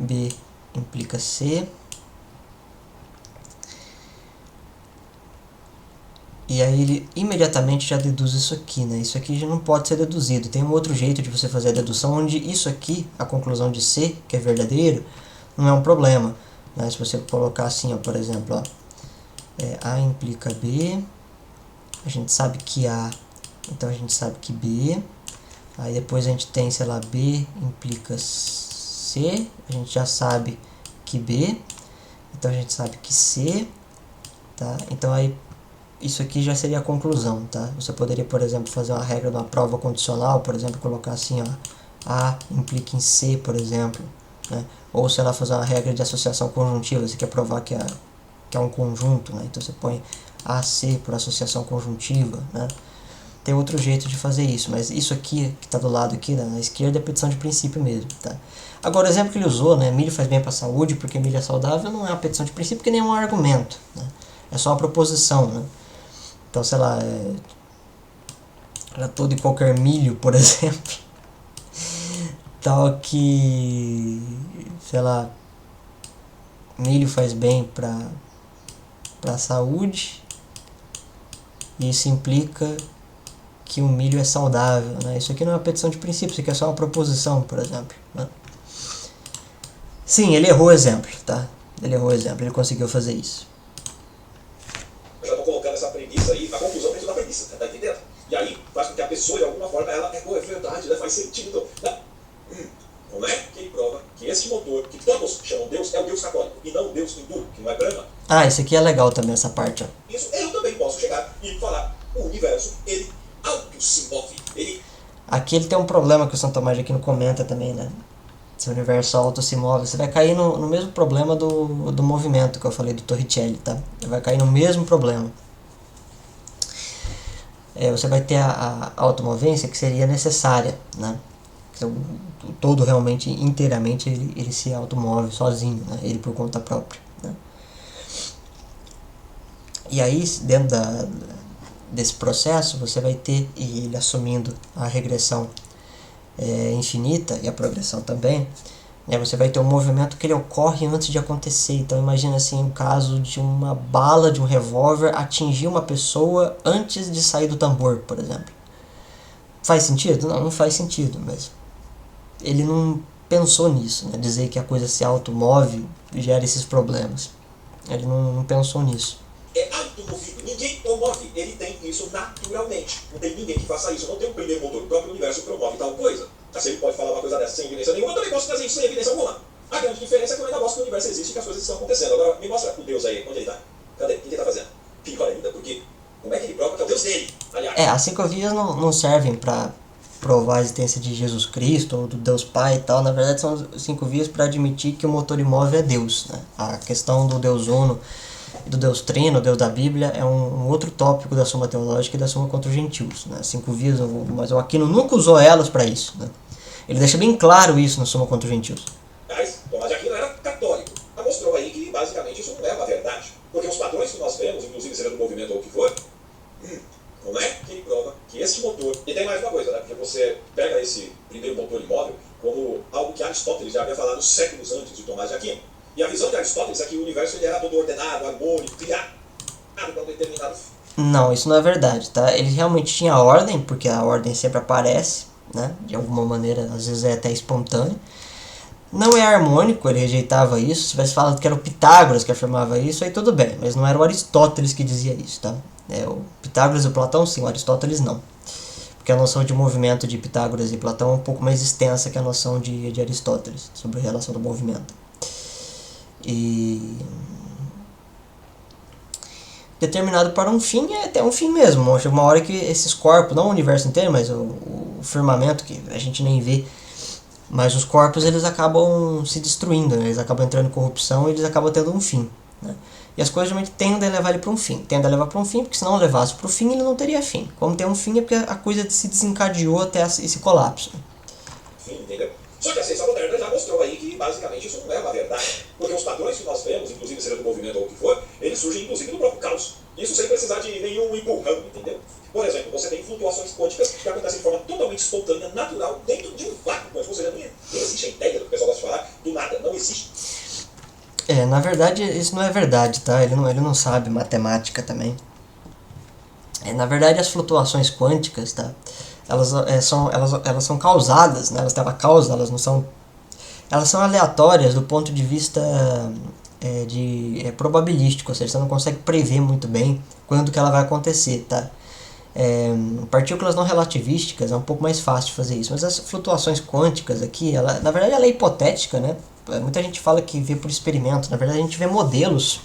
B implica C, e aí ele imediatamente já deduz isso aqui, né? Isso aqui já não pode ser deduzido. Tem um outro jeito de você fazer a dedução, onde isso aqui, a conclusão de C, que é verdadeiro, não é um problema, né? Se você colocar assim, ó, por exemplo, ó, A implica B, a gente sabe que A, então a gente sabe que B, aí depois a gente tem, sei lá, B implica C, a gente já sabe que B, então a gente sabe que C, tá? Então aí isso aqui já seria a conclusão, tá? Você poderia, por exemplo, fazer uma regra de uma prova condicional, por exemplo, colocar assim, ó, A implica em C, por exemplo, né? Ou, sei lá, fazer uma regra de associação conjuntiva, você quer provar que é um conjunto, né? Então você põe AC por associação conjuntiva, né? Tem outro jeito de fazer isso, mas isso aqui, que está do lado aqui, né, na esquerda, é petição de princípio mesmo, tá? Agora, o exemplo que ele usou, né, milho faz bem para a saúde porque milho é saudável, não é uma petição de princípio, porque nem é um argumento, né? É só uma proposição, né? Então, sei lá, todo e qualquer milho, por exemplo, tal que, sei lá, milho faz bem para a saúde, e isso implica que o milho é saudável, né? Isso aqui não é uma petição de princípio, isso aqui é só uma proposição, por exemplo, né? Sim, ele errou o exemplo, tá? Ele errou o exemplo, ele conseguiu fazer isso.
Eu já estou colocando essa premissa aí, a conclusão dentro da premissa, tá entendendo? E aí faz com que a pessoa, de alguma forma, ela é verdade, né? Faz sentido, né? Como é que ele prova que esse motor, que todos chamam Deus, é o Deus católico, e não o Deus hindu, que não é Brahma?
Ah, isso aqui é legal também, essa parte, ó.
Isso eu também posso chegar e falar, o universo, ele auto se move.
Aqui ele tem um problema que o Santo Tomás de Aquino comenta também, né? Se o universo auto se move, você vai cair no mesmo problema do movimento que eu falei do Torricelli, tá? Vai cair no mesmo problema. Você vai ter a automovência que seria necessária, né? Então, o todo realmente, inteiramente, ele se automove sozinho, né? Ele por conta própria, né? E aí, dentro desse processo, você vai ter, e ele assumindo a regressão infinita e a progressão também, né, você vai ter um movimento que ele ocorre antes de acontecer. Então imagina assim o caso de uma bala de um revólver atingir uma pessoa antes de sair do tambor, por exemplo. Faz sentido? Não faz sentido, mas ele não pensou nisso, né? Dizer que a coisa se automove gera esses problemas. Ele não pensou nisso.
É automovido, ninguém o move, ele tem isso naturalmente. Não tem ninguém que faça isso, não tem um primeiro motor, o próprio universo promove tal coisa. Assim, ele pode falar uma coisa dessa sem evidência nenhuma, eu também posso trazer isso sem evidência alguma. A grande diferença é que eu ainda mostro que o universo existe e que as coisas estão acontecendo. Agora, me mostra o Deus aí, onde ele está? Cadê? O que ele está fazendo? Pior ainda, porque como é que ele prova que é o Deus dele? Aliás,
as 5 vias não servem para provar a existência de Jesus Cristo ou do Deus Pai e tal. Na verdade, são 5 vias para admitir que o motor imóvel é Deus, né? A questão do Deus Uno, do Deus Trino, Deus da Bíblia, é um outro tópico da Suma Teológica e da Suma contra os Gentios, né? 5 vias, mas o Aquino nunca usou elas para isso, né? Ele deixa bem claro isso na Suma contra os Gentios.
Mas Tomás de Aquino era católico. Mas mostrou aí que basicamente isso não é uma verdade. Porque os padrões que nós vemos, inclusive seja do movimento ou o que for, como é que ele prova que esse motor... E tem mais uma coisa, né? Porque você pega esse primeiro motor imóvel como algo que Aristóteles já havia falado séculos antes de Tomás de Aquino. E a visão de Aristóteles é que o universo ele era todo ordenado, harmônico, criado para um determinado fim.
Não, isso não é verdade, tá? Ele realmente tinha ordem, porque a ordem sempre aparece, né? De alguma maneira, às vezes é até espontâneo. Não é harmônico, ele rejeitava isso. Se tivesse falado que era o Pitágoras que afirmava isso, aí tudo bem. Mas não era o Aristóteles que dizia isso, tá? O Pitágoras e o Platão sim, o Aristóteles não. Porque a noção de movimento de Pitágoras e Platão é um pouco mais extensa que a noção de Aristóteles sobre a relação do movimento. E determinado para um fim é até um fim mesmo. Chega uma hora que esses corpos, não o universo inteiro, mas o firmamento que a gente nem vê, mas os corpos eles acabam se destruindo, né? Eles acabam entrando em corrupção e eles acabam tendo um fim, né? E as coisas realmente tendem a levar ele para um fim. Tendem a levar para um fim, porque se não levasse para o fim, ele não teria fim. Como tem um fim é porque a coisa se desencadeou até esse colapso.
Sim, entendeu? Só que a ciência moderna já mostrou aí que basicamente isso não é uma verdade. Porque os padrões que nós vemos, inclusive seja do movimento ou o que for, eles surgem inclusive do próprio caos. Isso sem precisar de nenhum empurrão, entendeu? Por exemplo, você tem flutuações quânticas que acontecem de forma totalmente espontânea, natural, dentro de um vácuo quântico. Ou seja, não existe a ideia do que o pessoal gosta de falar, do nada, não existe.
Na verdade, isso não é verdade, tá? Ele não sabe matemática também. Na verdade, as flutuações quânticas, tá? Elas são causadas, né? Elas têm uma causa, elas são aleatórias do ponto de vista probabilístico, ou seja, você não consegue prever muito bem quando que ela vai acontecer, tá? Partículas não relativísticas é um pouco mais fácil de fazer isso, mas as flutuações quânticas aqui, na verdade ela é hipotética, né? Muita gente fala que vê por experimento, na verdade a gente vê modelos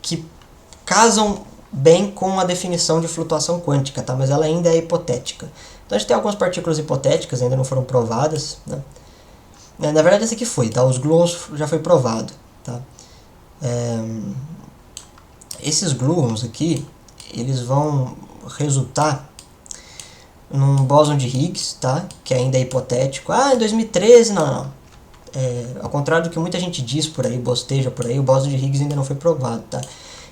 que casam bem com a definição de flutuação quântica, tá? Mas ela ainda é hipotética. Então a gente tem algumas partículas hipotéticas, ainda não foram provadas, né? Na verdade essa aqui foi, tá? Os gluons já foi provado, tá? Esses gluons aqui, eles vão resultar num bóson de Higgs, tá? Que ainda é hipotético. Em 2013, não. Ao contrário do que muita gente diz por aí, bosteja por aí, o bóson de Higgs ainda não foi provado, tá?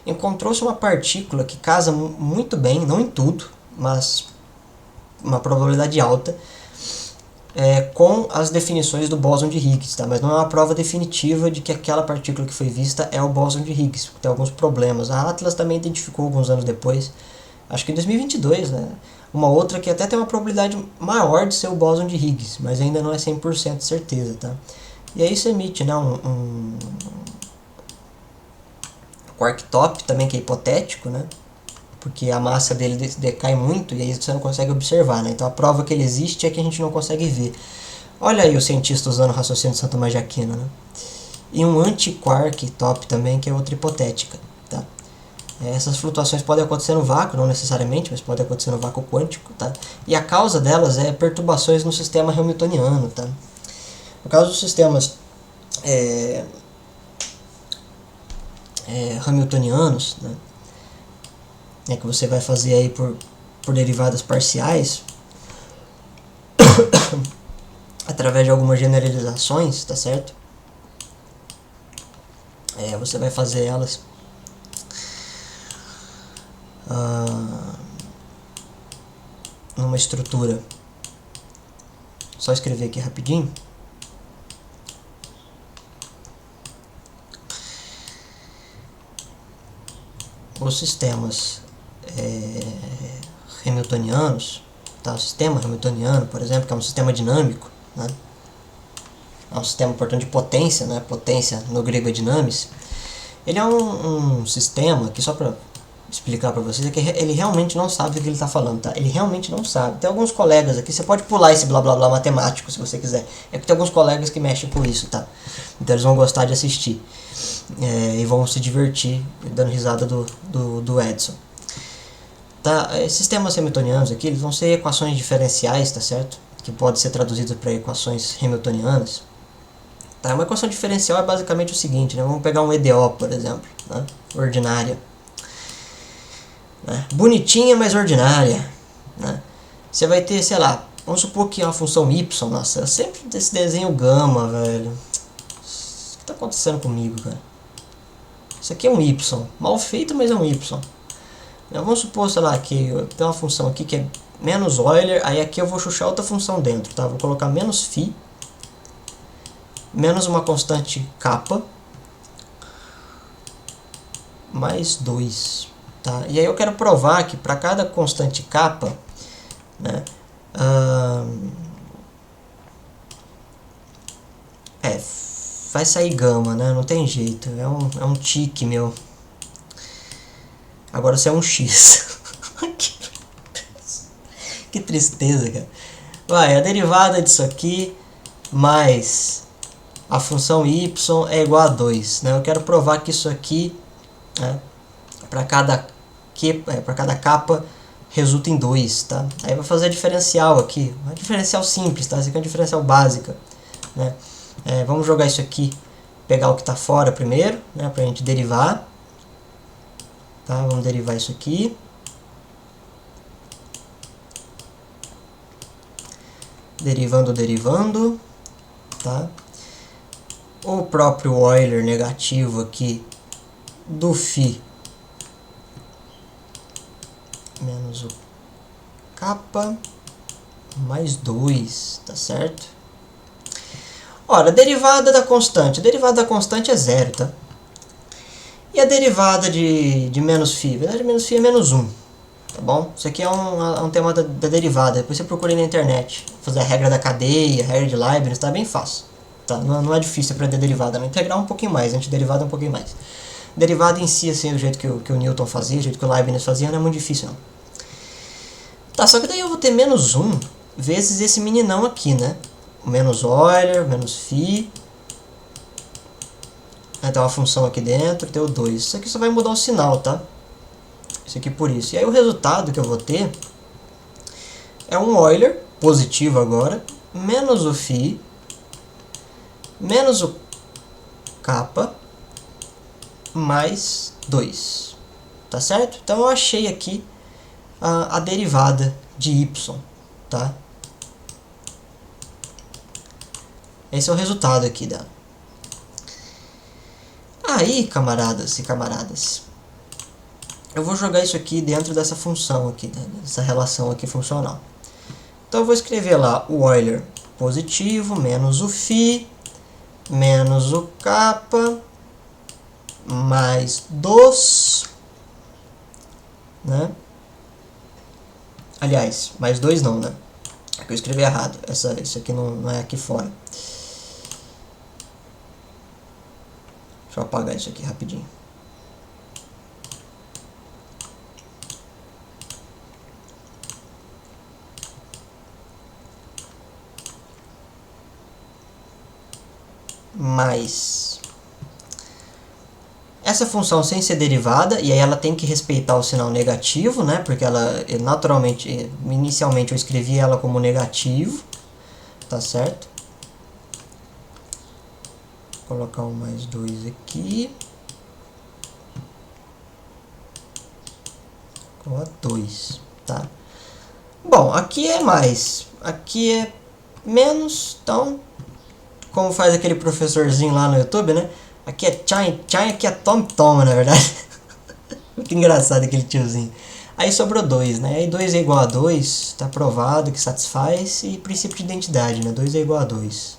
Encontrou-se uma partícula que casa muito bem, não em tudo, mas uma probabilidade alta, com as definições do bóson de Higgs, tá? Mas não é uma prova definitiva de que aquela partícula que foi vista é o bóson de Higgs, tem alguns problemas. A Atlas também identificou alguns anos depois, acho que em 2022, né? Uma outra que até tem uma probabilidade maior de ser o bóson de Higgs, mas ainda não é 100% de certeza, tá? E aí isso emite, né, um quark top também, que é hipotético, né? Porque a massa dele decai muito e aí você não consegue observar, né? Então a prova que ele existe é que a gente não consegue ver. Olha aí o cientista usando o raciocínio de Santo Tomás de Aquino, né? E um anti-quark top também, que é outra hipotética, tá? Essas flutuações podem acontecer no vácuo, não necessariamente, mas podem acontecer no vácuo quântico, tá? E a causa delas é perturbações no sistema hamiltoniano, tá? No caso dos sistemas hamiltonianos, né, que você vai fazer aí por derivadas parciais, através de algumas generalizações, tá certo? Você vai fazer elas numa estrutura. Só escrever aqui rapidinho. Os sistemas hamiltonianos, tá? O sistema hamiltoniano, por exemplo, que é um sistema dinâmico, né? É um sistema, portanto, de potência, né? Potência no grego é dinamis. Ele é um sistema que, só para explicar para vocês, é que ele realmente não sabe o que ele está falando, tá? Ele realmente não sabe. Tem alguns colegas aqui, você pode pular esse blá blá blá matemático se você quiser. É que tem alguns colegas que mexem com isso, tá? Então eles vão gostar de assistir. E vão se divertir dando risada do Edson. Tá? Sistemas hamiltonianos aqui, eles vão ser equações diferenciais, tá certo? Que podem ser traduzidas para equações hamiltonianas. Tá? Uma equação diferencial é basicamente o seguinte, né? Vamos pegar um EDO, por exemplo, né? Ordinária. Né? Bonitinha, mas ordinária. Né? Você vai ter, sei lá, vamos supor que é uma função y. Nossa, eu sempre desse desenho gama, velho. O que tá acontecendo comigo, cara? Isso aqui é um y. Mal feito, mas é um y. Vamos supor, sei lá, que tem uma função aqui que é menos Euler. Aí aqui eu vou chuchar outra função dentro, tá? Vou colocar menos φ menos uma constante kappa mais 2. Tá? E aí eu quero provar que para cada constante kappa, né, vai sair gama, né? Não tem jeito. É um tique meu. Agora você é um x. Que tristeza, cara. Vai, a derivada disso aqui mais a função y é igual a 2. Né? Eu quero provar que isso aqui, né, para cada capa resulta em 2. Tá? Aí vai fazer a diferencial aqui. Uma diferencial simples, tá? Isso aqui é uma diferencial básica. Né? Vamos jogar isso aqui, pegar o que está fora primeiro, né, para a gente derivar. Tá? Vamos derivar isso aqui. Derivando. Tá? O próprio Euler negativo aqui do φ menos o kappa mais 2, tá certo? Ora, a derivada da constante. A derivada da constante é 0, tá? E a derivada de menos φ? A verdade, menos φ é menos 1, tá bom? Isso aqui é um tema da derivada. Depois você procura aí na internet. Fazer a regra da cadeia, a regra de Leibniz, tá bem fácil. Tá? Não é difícil aprender derivada. Na integral um pouquinho mais, antiderivada um pouquinho mais. Derivada em si, assim, do jeito que o Newton fazia, do jeito que o Leibniz fazia, não é muito difícil, não. Tá, só que daí eu vou ter menos 1 vezes esse meninão aqui, né? Menos Euler, menos φ. Aí tem uma função aqui dentro, tem o 2. Isso aqui só vai mudar o sinal, tá? Isso aqui por isso. E aí o resultado que eu vou ter é um Euler, positivo agora, menos o φ, menos o kappa, mais 2. Tá certo? Então eu achei aqui a derivada de y, tá? Esse é o resultado aqui dela. Aí, camaradas e camaradas, eu vou jogar isso aqui dentro dessa função aqui, né? Dessa relação aqui funcional. Então eu vou escrever lá o Euler positivo menos o φ menos o kappa mais 2, né? Aliás, mais 2 não, né? É que eu escrevi errado. Isso aqui não é aqui fora. Deixa eu apagar isso aqui rapidinho. Mais essa função sem ser derivada, e aí ela tem que respeitar o sinal negativo, né? Porque ela naturalmente, inicialmente eu escrevi ela como negativo, tá certo? Vou colocar um mais 2 aqui. Com a 2, tá? Bom, aqui é mais, aqui é menos, então, como faz aquele professorzinho lá no YouTube, né? Aqui é Chai, Chai, aqui é Tom Tom, na verdade. Muito engraçado aquele tiozinho. Aí sobrou 2, né? Aí 2 é igual a 2, tá provado que satisfaz, e princípio de identidade, né? 2 é igual a 2.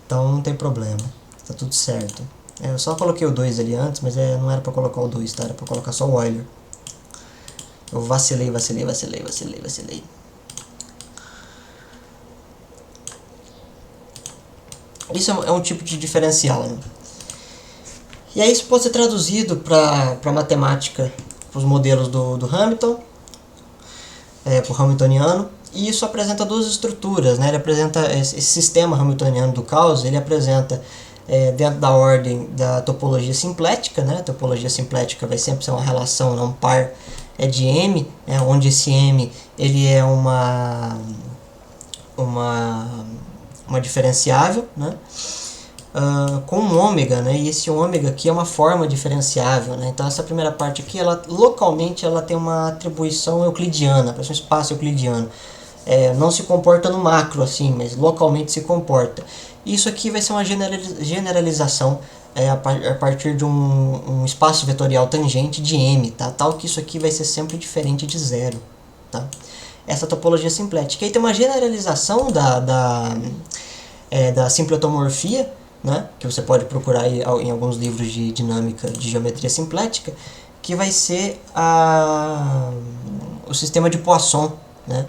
Então não tem problema, tá tudo certo. Eu só coloquei o 2 ali antes, mas não era pra colocar o 2, tá? Era pra colocar só o Euler. Eu vacilei. Isso é um tipo de diferencial, né? E aí isso pode ser traduzido para matemática, para os modelos do Hamilton, para o Hamiltoniano. E isso apresenta duas estruturas, né? Ele apresenta esse sistema hamiltoniano do caos, ele apresenta dentro da ordem da topologia simplética, né? A topologia simplética vai sempre ser uma relação, não um par de M, né? Onde esse M ele é uma diferenciável, né? Com um ômega, né? E esse ômega aqui é uma forma diferenciável, né? Então essa primeira parte aqui, ela localmente ela tem uma atribuição euclidiana, parece um espaço euclidiano. Não se comporta no macro assim, mas localmente se comporta. Isso aqui vai ser uma generalização a partir de um espaço vetorial tangente de M, tá? Tal que isso aqui vai ser sempre diferente de zero, tá? Essa topologia simplética. Aí tem uma generalização da simpletomorfia, né? Que você pode procurar aí em alguns livros de dinâmica de geometria simplética, que vai ser o sistema de Poisson, né?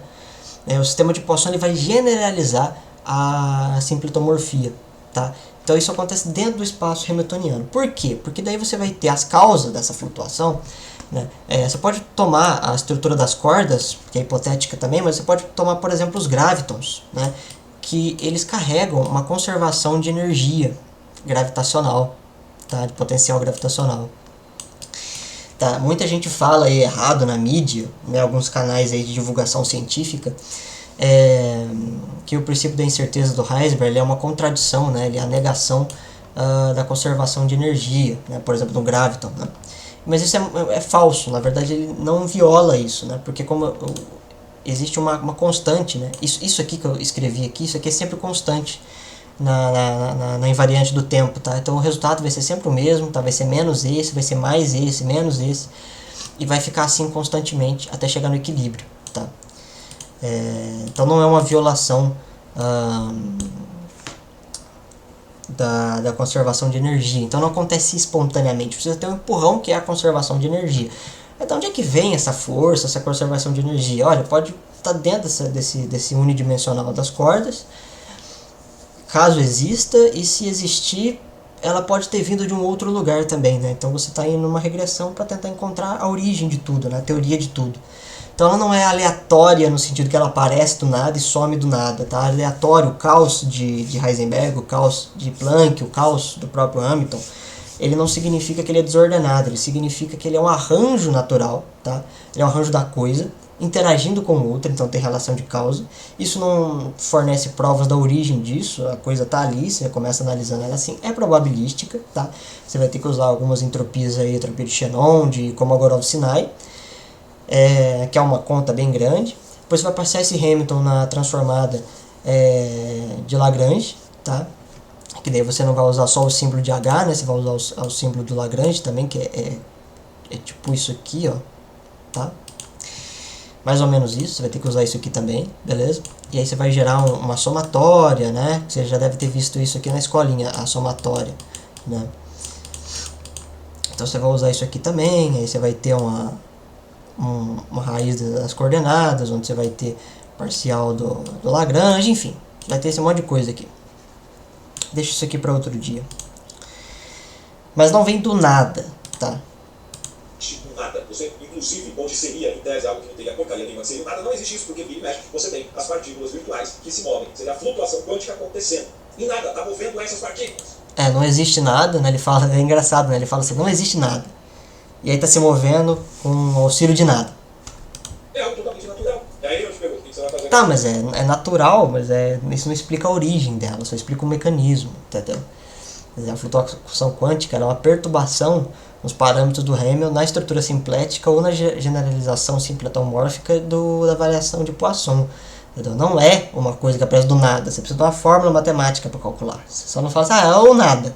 O sistema de Poisson ele vai generalizar a simpletomorfia, tá? Então isso acontece dentro do espaço hamiltoniano. Por quê? Porque daí você vai ter as causas dessa flutuação, né? Você pode tomar a estrutura das cordas, que é hipotética também, mas você pode tomar, por exemplo, os gravitons, né? Que eles carregam uma conservação de energia gravitacional, tá? De potencial gravitacional. Tá? Muita gente fala aí errado na mídia, né? Alguns canais aí de divulgação científica, que o princípio da incerteza do Heisenberg é uma contradição, né? Ele é a negação da conservação de energia, né? Por exemplo, no graviton, né? Mas isso é falso, na verdade ele não viola isso, né? Porque como existe uma constante, né? Isso aqui que eu escrevi aqui, isso aqui é sempre constante na invariante do tempo, tá? Então o resultado vai ser sempre o mesmo, tá? Vai ser menos esse, vai ser mais esse, menos esse, e vai ficar assim constantemente até chegar no equilíbrio, tá? Então não é uma violação da conservação de energia. Então não acontece espontaneamente, precisa ter um empurrão que é a conservação de energia. Então onde é que vem essa força, essa conservação de energia? Olha, pode estar dentro desse unidimensional das cordas, caso exista, e se existir, ela pode ter vindo de um outro lugar também, né? Então você está indo numa regressão para tentar encontrar a origem de tudo, né? A teoria de tudo. Então ela não é aleatória no sentido que ela aparece do nada e some do nada, tá? Aleatório, o caos de Heisenberg, o caos de Planck, o caos do próprio Hamilton, ele não significa que ele é desordenado, ele significa que ele é um arranjo natural, tá? Ele é um arranjo da coisa, interagindo com outra, então tem relação de causa. Isso não fornece provas da origem disso, a coisa tá ali, você começa analisando ela assim, é probabilística, tá? Você vai ter que usar algumas entropias aí, entropia de Shannon, de Kolmogorov-Sinai, que é uma conta bem grande. Depois você vai passar esse Hamilton na transformada de Lagrange, tá? Que daí você não vai usar só o símbolo de H, né? Você vai usar o símbolo do Lagrange também, que é tipo isso aqui, ó, tá? Mais ou menos isso, você vai ter que usar isso aqui também, beleza? E aí você vai gerar uma somatória, né? Você já deve ter visto isso aqui na escolinha, a somatória, né? Então você vai usar isso aqui também, aí você vai ter uma raiz das coordenadas, onde você vai ter parcial do Lagrange, enfim, vai ter esse monte de coisa aqui. Deixa isso aqui para outro dia. Mas não vem do nada, tá?
Do nada. Você, inclusive, onde seria, em tese, algo que não teria porcaria nenhuma, seria nada, não existe isso, porque vira e mexe, você tem as partículas virtuais que se movem. Seria a flutuação quântica acontecendo. E nada, está movendo essas partículas.
não existe nada, né? Ele fala, é engraçado, né? Ele fala assim, não existe nada. E aí tá se movendo com o auxílio de nada.
É algo totalmente natural. E aí eu te pergunto, o que você vai fazer?
Tá, mas é natural, mas isso não explica a origem dela, só explica o mecanismo, entendeu? Quer dizer, a flutuação quântica é uma perturbação nos parâmetros do Hamilton na estrutura simplética ou na generalização simpletomórfica da variação de Poisson. Entendeu? Não é uma coisa que aparece do nada, você precisa de uma fórmula matemática para calcular. Você só não fala assim, é ou nada.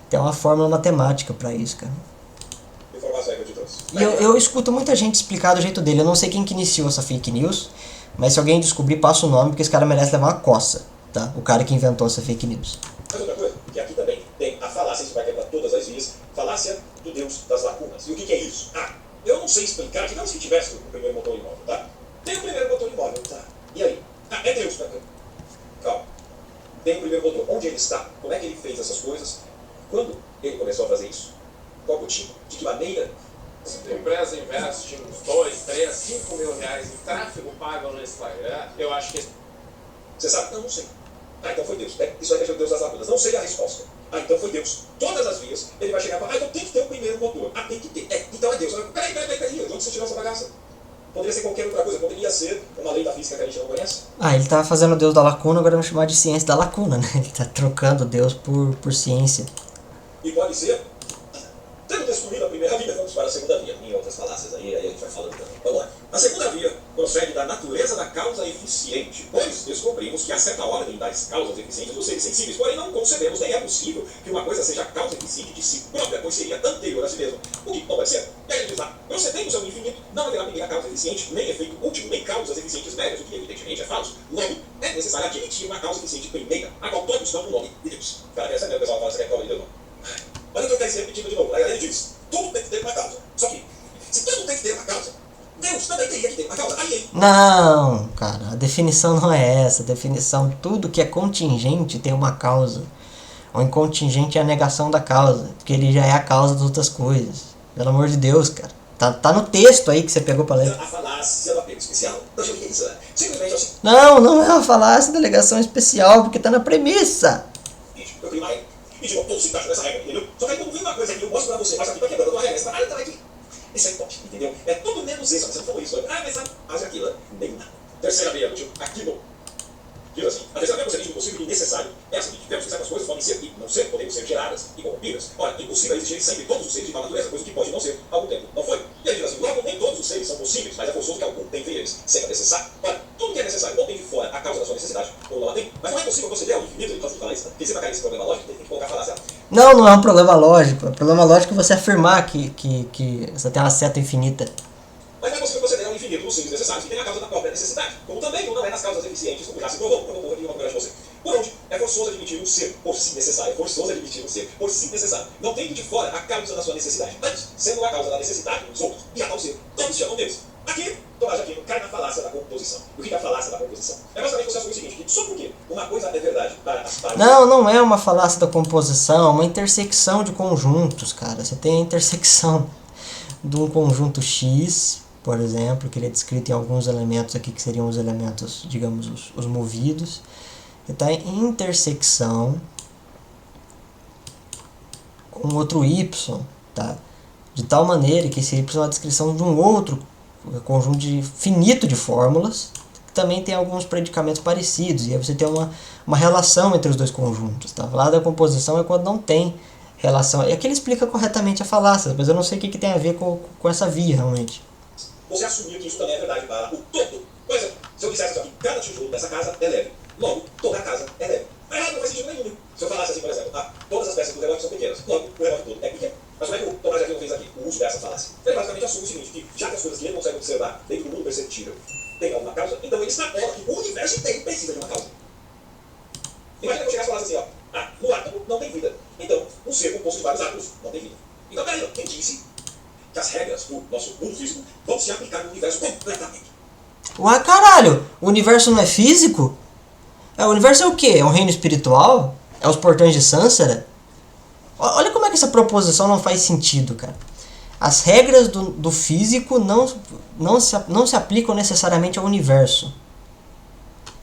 Tem uma fórmula matemática para isso, cara.
Informação aí que eu te trouxe.
E eu escuto muita gente explicar do jeito dele. Eu não sei quem que iniciou essa fake news, mas se alguém descobrir, passa o nome, porque esse cara merece levar uma coça, tá? O cara que inventou essa fake news.
Mas outra coisa, que aqui também tem a falácia, isso vai quebrar todas as vias, falácia do Deus das lacunas. E o que é isso? Eu não sei explicar, digamos que tivesse o primeiro motor imóvel, tá? Tem o primeiro motor imóvel, tá? E aí? É Deus, né? Calma. Tem o primeiro motor. Onde ele está? Como é que ele fez essas coisas? Quando ele começou a fazer isso? Qual motivo? De que maneira?
Se a empresa investe uns 2, 3, 5 mil reais em tráfego pago no Instagram, eu acho que...
Você sabe? Não sei. Então foi Deus. Isso aí é o Deus das lacunas. Não sei a resposta. Então foi Deus. Todas as vias, ele vai chegar e falar, então tem que ter o primeiro motor. Tem que ter. Então é Deus. Peraí. De onde você tirou essa bagaça? Poderia ser qualquer outra coisa. Poderia ser uma lei da física que a gente não conhece.
Ele tá fazendo o Deus da lacuna, agora vamos chamar de ciência da lacuna, né? Ele tá trocando Deus por ciência.
E pode ser, tendo descobrido a primeira via, vamos para a segunda via. Em outras falácias aí a gente vai falando também. Vamos lá. A segunda via procede da natureza da causa eficiente, pois descobrimos que há certa ordem das causas eficientes dos seres sensíveis, porém não concebemos, nem é possível que uma coisa seja causa eficiente de si própria, pois seria anterior a si mesmo. O que não pode ser? E aí ele diz lá, procedemos ao infinito, não haverá primeira causa eficiente, nem efeito último, nem causas eficientes médias, o que evidentemente é falso. Logo, é necessário admitir uma causa eficiente primeira, a qual todos dão o nome de Deus. Cara, essa é a pessoa fala, você quer prova de Deus, não? Olha o que eu quero repetindo de novo. Aí ele diz, tudo tem que ter uma causa. Só que, se tudo tem que ter uma causa, Deus também teria que ter uma causa. Aí.
Não, cara, a definição não é essa. A definição, tudo que é contingente tem uma causa. O incontingente é a negação da causa, porque ele já é a causa das outras coisas. Pelo amor de Deus, cara. Tá no texto aí que você pegou pra ler.
A falácia do apego especial. Não sei o que é isso. Simplesmente assim.
Não é uma falácia da alegação especial, porque tá na premissa.
Eu crio uma regra. E digo, todos se encaixam nessa regra, entendeu? Só que aí quando vem uma coisa que eu mostro pra você, mas aqui tá quebrando a tua regra, você fala, tá aqui. Isso é top, entendeu? É tudo menos isso. Você não falou isso. Mas sabe, faz aquilo. Nem nada. Terceira via, tipo, aquilo. Diz assim, a terceira via procedente impossível e necessário é a seguinte: vemos que certas coisas podem ser e não ser, podem ser geradas e corrompidas. Ora, impossível é existir sempre todos os seres de tal natureza, coisa que pode não ser, algum tempo não foi. E ele diz assim, logo nem todos os seres são possíveis, mas é forçoso que algum tenha eles, seja necessário. Ora, tudo que é necessário ou tem de fora a causa da sua necessidade, ou não a tem, mas não é possível conceder ao infinito, ele gosta de falar isso, porque você vai cair nesse problema lógico, tem que colocar a falácia.
Não é um problema lógico. É um problema lógico você afirmar que você tem uma seta infinita.
Mas não é possível conceder ao infinito os seres necessários que tem a causa da própria necessidade, como também não é nas causas eficientes, como já se provou, como eu vou aqui uma de você. Por onde é forçoso admitir um ser por si necessário, forçoso admitir um ser por si necessário, não tendo de fora a causa da sua necessidade, antes sendo a causa da necessidade dos outros, e a tal ser, todos chamam Deus. Aqui, Tomás de Aquino cai na falácia da composição. O que é a falácia da composição? É basicamente você assumir o seguinte, que só porque uma coisa é verdade para as partes...
Não é uma falácia da composição, é uma intersecção de conjuntos, cara. Você tem a intersecção de um conjunto X, por exemplo, que ele é descrito em alguns elementos aqui, que seriam os elementos, digamos, os movidos. Ele está em intersecção com outro Y, tá? De tal maneira que esse Y é uma descrição de um outro conjunto finito de fórmulas, que também tem alguns predicamentos parecidos, e aí você tem uma relação entre os dois conjuntos. Tá? Falar da composição é quando não tem relação. E aqui ele explica corretamente a falácia, mas eu não sei o que tem a ver com essa via, realmente.
Você assumir que isso também é verdade para o todo. Por exemplo, se eu dissesse que cada tijolo dessa casa é leve, logo, toda a casa é leve. Mas não faz sentido nenhum. Se eu falasse assim, por exemplo, todas as peças do relógio são pequenas, logo, o relógio todo é pequeno. Mas como é que o Tomás de Aquino fez aqui o uso dessa falácia? Ele basicamente assume o seguinte, que já que as coisas que ele consegue observar dentro do mundo perceptível tem alguma causa, então ele extrapola que o universo inteiro precisa de uma causa. Imagina que eu chegasse e falasse assim, no átomo não tem vida. Então, um ser composto de vários átomos não tem vida. Então, peraí, quem disse que as regras do nosso mundo físico vão se aplicar no universo completamente?
Ué, caralho, o universo não é físico? O universo é o quê? É um reino espiritual? É os portões de Sansara? Olha como é que essa proposição não faz sentido, cara. As regras do físico não se aplicam necessariamente ao universo.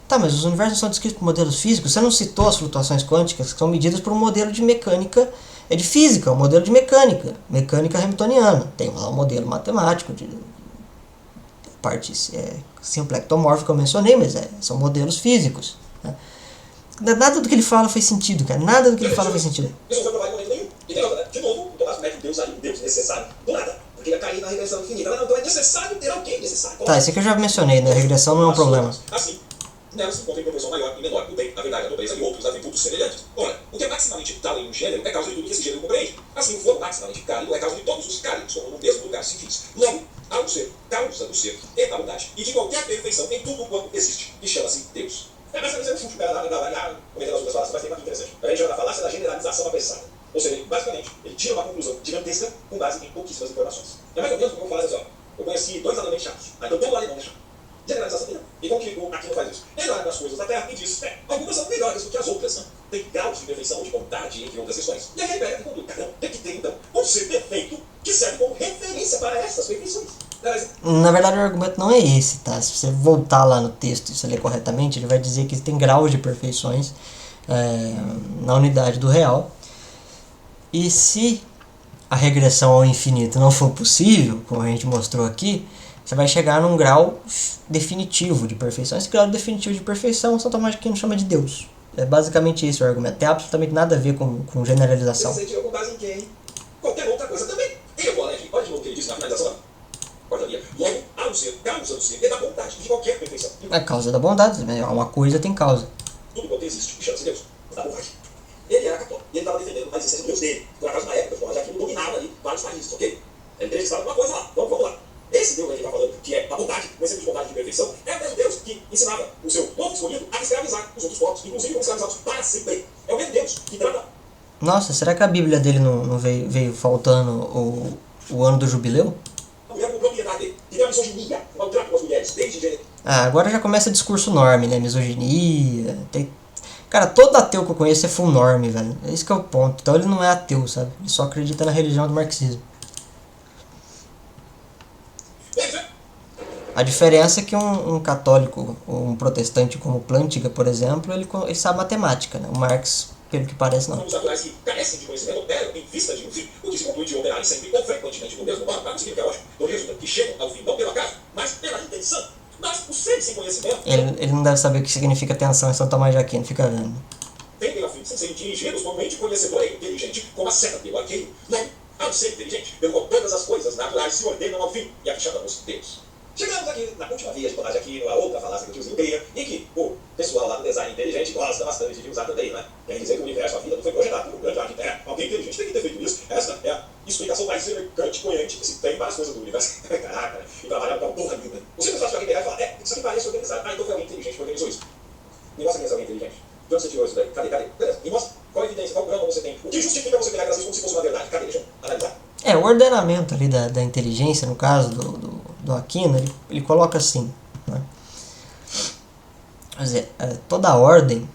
Tá, mas os universos não são descritos por modelos físicos? Você não citou as flutuações quânticas, que são medidas por um modelo de mecânica, de física, um modelo de mecânica hamiltoniana. Tem lá um modelo matemático, de parte simplectomórfica que eu mencionei, mas são modelos físicos. Né? Nada do que ele fala faz sentido, cara. Nada do que ele fala faz sentido.
Isso não foi provado em momento nenhum. E tem outra, né? De novo, o Tomás mete Deus aí, Deus necessário, do nada. Porque ia cair na regressão infinita. Não, então é necessário ter alguém necessário.
Tá, isso aqui eu já mencionei, né? A regressão não é um problema.
Assim, nela se encontra em proporção maior e menor do bem, na verdade, a nobreza e outros atributos semelhantes. Ora, o que é maximamente tal em um gênero é causa de tudo que esse gênero compreende. Assim, o foro maximamente cálido é causa de todos os cálidos, como no mesmo lugar se diz. Logo, há um ser, causa do ser, e da bondade, e de qualquer perfeição em tudo quanto existe, e chama-se Deus. Mas também é um fútil, comentando as outras falácias, mas tem uma aqui interessante. A gente chama da falácia da generalização apressada. Ou seja, basicamente, ele tira uma conclusão gigantesca com base em pouquíssimas informações. É mais ou menos como eu falo assim, ó. Eu conheci 2 alemães chatos. Então todo alemão é chato. Generalização tem não. E como que o Aquino faz isso? Ele olha as coisas da Terra e diz, algumas são melhores do que as outras, não? Tem graus de perfeição ou de bondade, entre outras questões. E aí ele pega e conclui, caramba, tem que ter, então, um ser perfeito que serve como referência para essas perfeições.
Na verdade, o argumento não é esse, tá? Se você voltar lá no texto e você ler corretamente, ele vai dizer que tem graus de perfeições na unidade do real. E se a regressão ao infinito não for possível, como a gente mostrou aqui, você vai chegar num grau definitivo de perfeição. Esse grau definitivo de perfeição, São Tomás de Aquino chama de Deus. É basicamente esse o argumento. Tem absolutamente nada a ver com generalização.
Você tirou com base em quem? Qualquer outra coisa também. Eu vou além. Olha de novo o que ele disse na finalização. Portaria. Logo, há um ser, causa do ser, e da bondade de qualquer perfeição.
A causa da bondade. Uma coisa tem causa.
Tudo quanto existe, chama-se Deus. Da bondade. Ele era católico. E ele estava defendendo a existência do Deus dele. Por acaso, na época, Tomás de Aquino dominava ali vários países, ok? Ele teve que estar alguma coisa lá. Então, vamos lá. Esse Deus aí que está falando, que é a bondade, o exemplo de bondade de perfeição, é o mesmo Deus que ensinava o seu povo escolhido a escravizar os outros povos, inclusive como escravizados para sempre. É o mesmo Deus que trata.
Nossa, será que a Bíblia dele não veio faltando o ano do jubileu?
A mulher com propriedade dele, que tem a misoginia, o trato com as mulheres, desde gênero.
Agora já começa discurso norme, né? Misoginia. Cara, todo ateu que eu conheço é full norme, velho. Esse que é o ponto. Então ele não é ateu, sabe? Ele só acredita na religião do marxismo. A diferença é que um católico ou um protestante como Plantinga, por exemplo, ele sabe matemática, né? O Marx, pelo que parece, não.
Os naturais que carecem de conhecimento operam em vista de um fim, o que se conclui de operarem sempre ou frequentemente no mesmo modo, para conseguir o que é lógico, do resultado que chegam ao fim não pelo acaso, mas pela intenção. Mas os seres sem conhecimento...
Ele não deve saber o que significa tensão em São Tomás de Aquino, fica vendo.
Tendem a fim sem serem dirigidos por mente conhecedora e inteligente, como a seta pelo arqueiro. Não, há um ser inteligente, pelo qual todas as coisas naturais se ordenam ao fim, e a que chamamos Deus. Chegamos aqui na última via de Tomás de Aquino, a outra falácia que o tiozinho cria, e que o pessoal lá do design inteligente gosta bastante de usar também, né? Quer dizer que o universo, a vida, não foi projetado por um grande arquiteto. Alguém inteligente tem que ter feito isso. Esta é a explicação mais elegante e coerente que se tem para as coisas do universo. Caraca, né? E trabalhar com a porra linda. O simples fato de alguém pegar e falar, isso aqui parece organizado. Então foi alguém inteligente que organizou isso. Me mostra quem é alguém inteligente. De onde você tirou isso daí? Cadê? Beleza, me mostra. Qual a evidência, qual grama você tem? O que justifica você pegar aquelas coisas como se fosse uma verdade? Cadê? Deixa eu analisar.
O ordenamento ali da inteligência, no caso do Aquino, ele coloca assim, né? Quer dizer, toda a ordem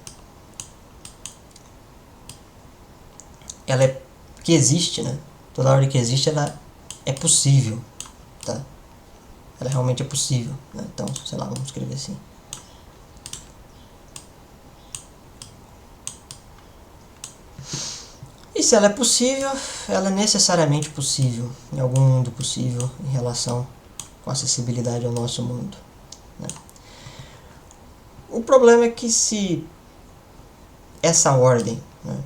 que existe, né? Toda a ordem que existe, ela é possível, tá? Ela realmente é possível, né? Então, sei lá, vamos escrever assim. E se ela é possível, ela é necessariamente possível, em algum mundo possível, em relação com acessibilidade ao nosso mundo, né? O problema é que se essa ordem, né,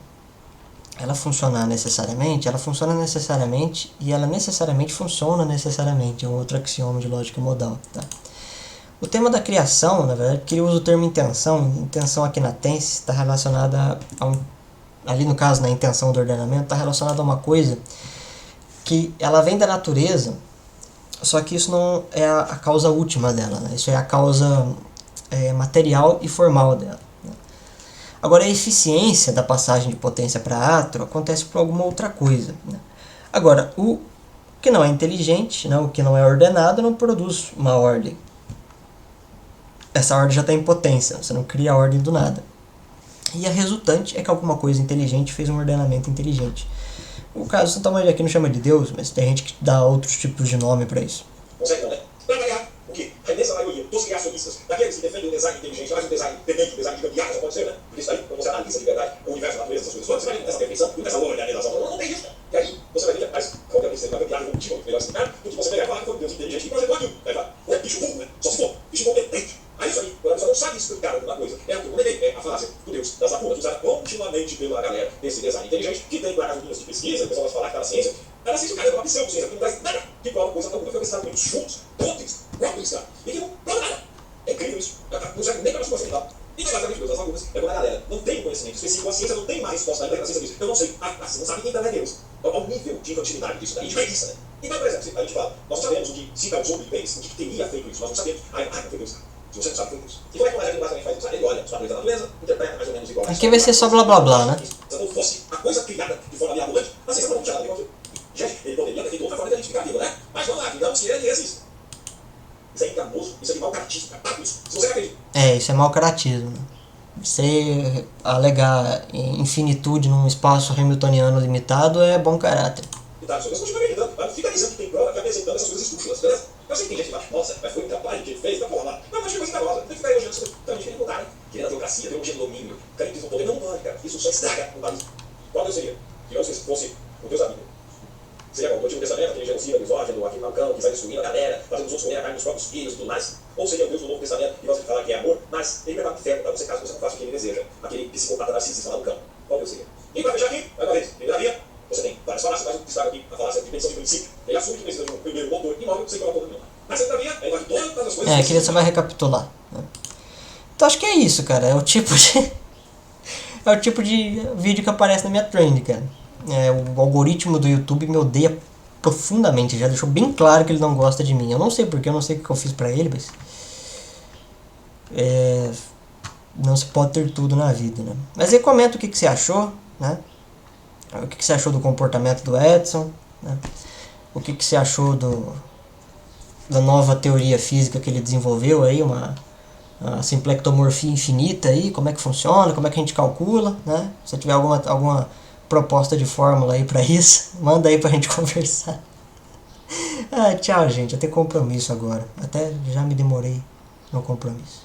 ela funcionar necessariamente, ela funciona necessariamente e ela necessariamente funciona necessariamente, é um outro axioma de lógica modal, tá? O tema da criação, na verdade, que ele usa o termo intenção aqui na tense está relacionada a ali no caso, na intenção do ordenamento, está relacionada a uma coisa que ela vem da natureza, só que isso não é a causa última dela, né? Isso é a causa material e formal dela, né? Agora, a eficiência da passagem de potência para átero acontece por alguma outra coisa, né? Agora, o que não é inteligente, né, o que não é ordenado, não produz uma ordem. Essa ordem já está em potência, você não cria a ordem do nada. E a resultante é que alguma coisa inteligente fez um ordenamento inteligente. O caso São Tomás de Aquino chama de Deus, mas tem gente que dá outros tipos de nome para isso.
Consegue não, né? Para variar, o que? A imensa maioria dos criacionistas daqueles que defendem o design inteligente, mas o design depende, o design de gambiarra só pode ser, né? Porque isso aí, quando você analisa de verdade o universo da natureza, essas coisas todas, você vai ver essa perfeição, essa organização, não tem isso. E aí, você vai ver que, mas, obviamente, você vai ver gambiarra evolutiva muito melhor explicado, do que você pegar e falar que foi um Deus inteligente que projetou aquilo. Aí fala, é bicho burro, né? Só se for, bicho competente. Aí isso aí, quando a pessoa não sabe explicar alguma coisa, é o que eu comentei, é a falácia do Deus das lacunas, usada continuamente pela galera desse design inteligente, que tem para as linhas de pesquisa, o pessoal vai falar que tá na ciência, o cara é uma pseudo-ciência, que não traz nada de prova coisa alguma, foi pensado muito juntos, potentes, próprios, cara, e que não prova nada. É incrível isso, não serve nem para a nossa mental. E basicamente, Deus das lacunas é quando a galera não tem conhecimento específico, a ciência não tem mais resposta ainda, a ciência diz, eu não sei, você não sabe quem também é Deus. Ao nível de infantilidade disso daí, de preguiça, né? Então, por exemplo, a gente fala, nós não sabemos o que se causou o Big Bang, o que teria feito isso, nós não sabemos. Não foi Deus, cara. Se você não sabe, foi Deus. E como é que o moleque basicamente faz isso? Ele olha os padrões da natureza, interpreta mais ou menos igual.
Aqui vai ser só blá blá blá, né?
Se não fosse a coisa criada de forma mirabolante, a ciência não tinha nada a ver. Gente, ele poderia ter feito outra forma de explicar aquilo, né? Mas vamos lá, digamos que ele existe. Isso é enganoso, isso é de mau caratismo, cara. Isso. Se você acredita.
Isso é mau caratismo, né? Você alegar infinitude num espaço hamiltoniano limitado é bom caráter.
Tá, as pessoas continuam acreditando, mas fica dizendo que tem prova, fica apresentando essas coisas estúpidas, beleza? Eu sei que tem gente que fala, nossa, mas foi um trabalho que ele fez, tá porra lá. Não, mas que coisa enganosa, tem que ficar elogiando isso. Então a gente quer encontrar, né? Querendo a teocracia, teologia do domínio, carinho do poder, não pode, cara. Isso só estraga o país. Qual Deus seria? Digamos que fosse o Deus da Bíblia. Seria qual? O Antigo Testamento, aquele genocida, misógino, aquele malcão que vai destruindo a galera, fazendo os outros comer a carne dos próprios filhos e tudo mais. Ou seria o Deus do Novo Testamento, que você fala que é amor, mas ele prepara o inferno para você caso você não faça o que ele deseja. Aquele psicopata narcisista lá no campo. Qual Deus seria? E para fechar aqui, mais uma vez, primeira via, você tem várias falácias, mas o que destaca aqui, a falácia de dimensão de princípio. Ele assume que precisa de um primeiro motor imóvel sem colocar nenhuma. Na segunda via, aí vai todas as coisas.
Aqui você vai recapitular, né? Então acho que é isso, cara. É o tipo de vídeo que aparece na minha trend, cara. O algoritmo do YouTube me odeia profundamente, já deixou bem claro que ele não gosta de mim. Eu não sei porquê, eu não sei o que eu fiz pra ele, mas não se pode ter tudo na vida, né? Mas aí comenta o que você achou, né? O que você achou do comportamento do Edson, né? O que você achou da nova teoria física que ele desenvolveu aí, uma simplectomorfia infinita aí, como é que funciona, como é que a gente calcula, né? Se tiver alguma proposta de fórmula aí pra isso, manda aí pra gente conversar. Tchau, gente, eu tenho compromisso agora. Até já me demorei no compromisso.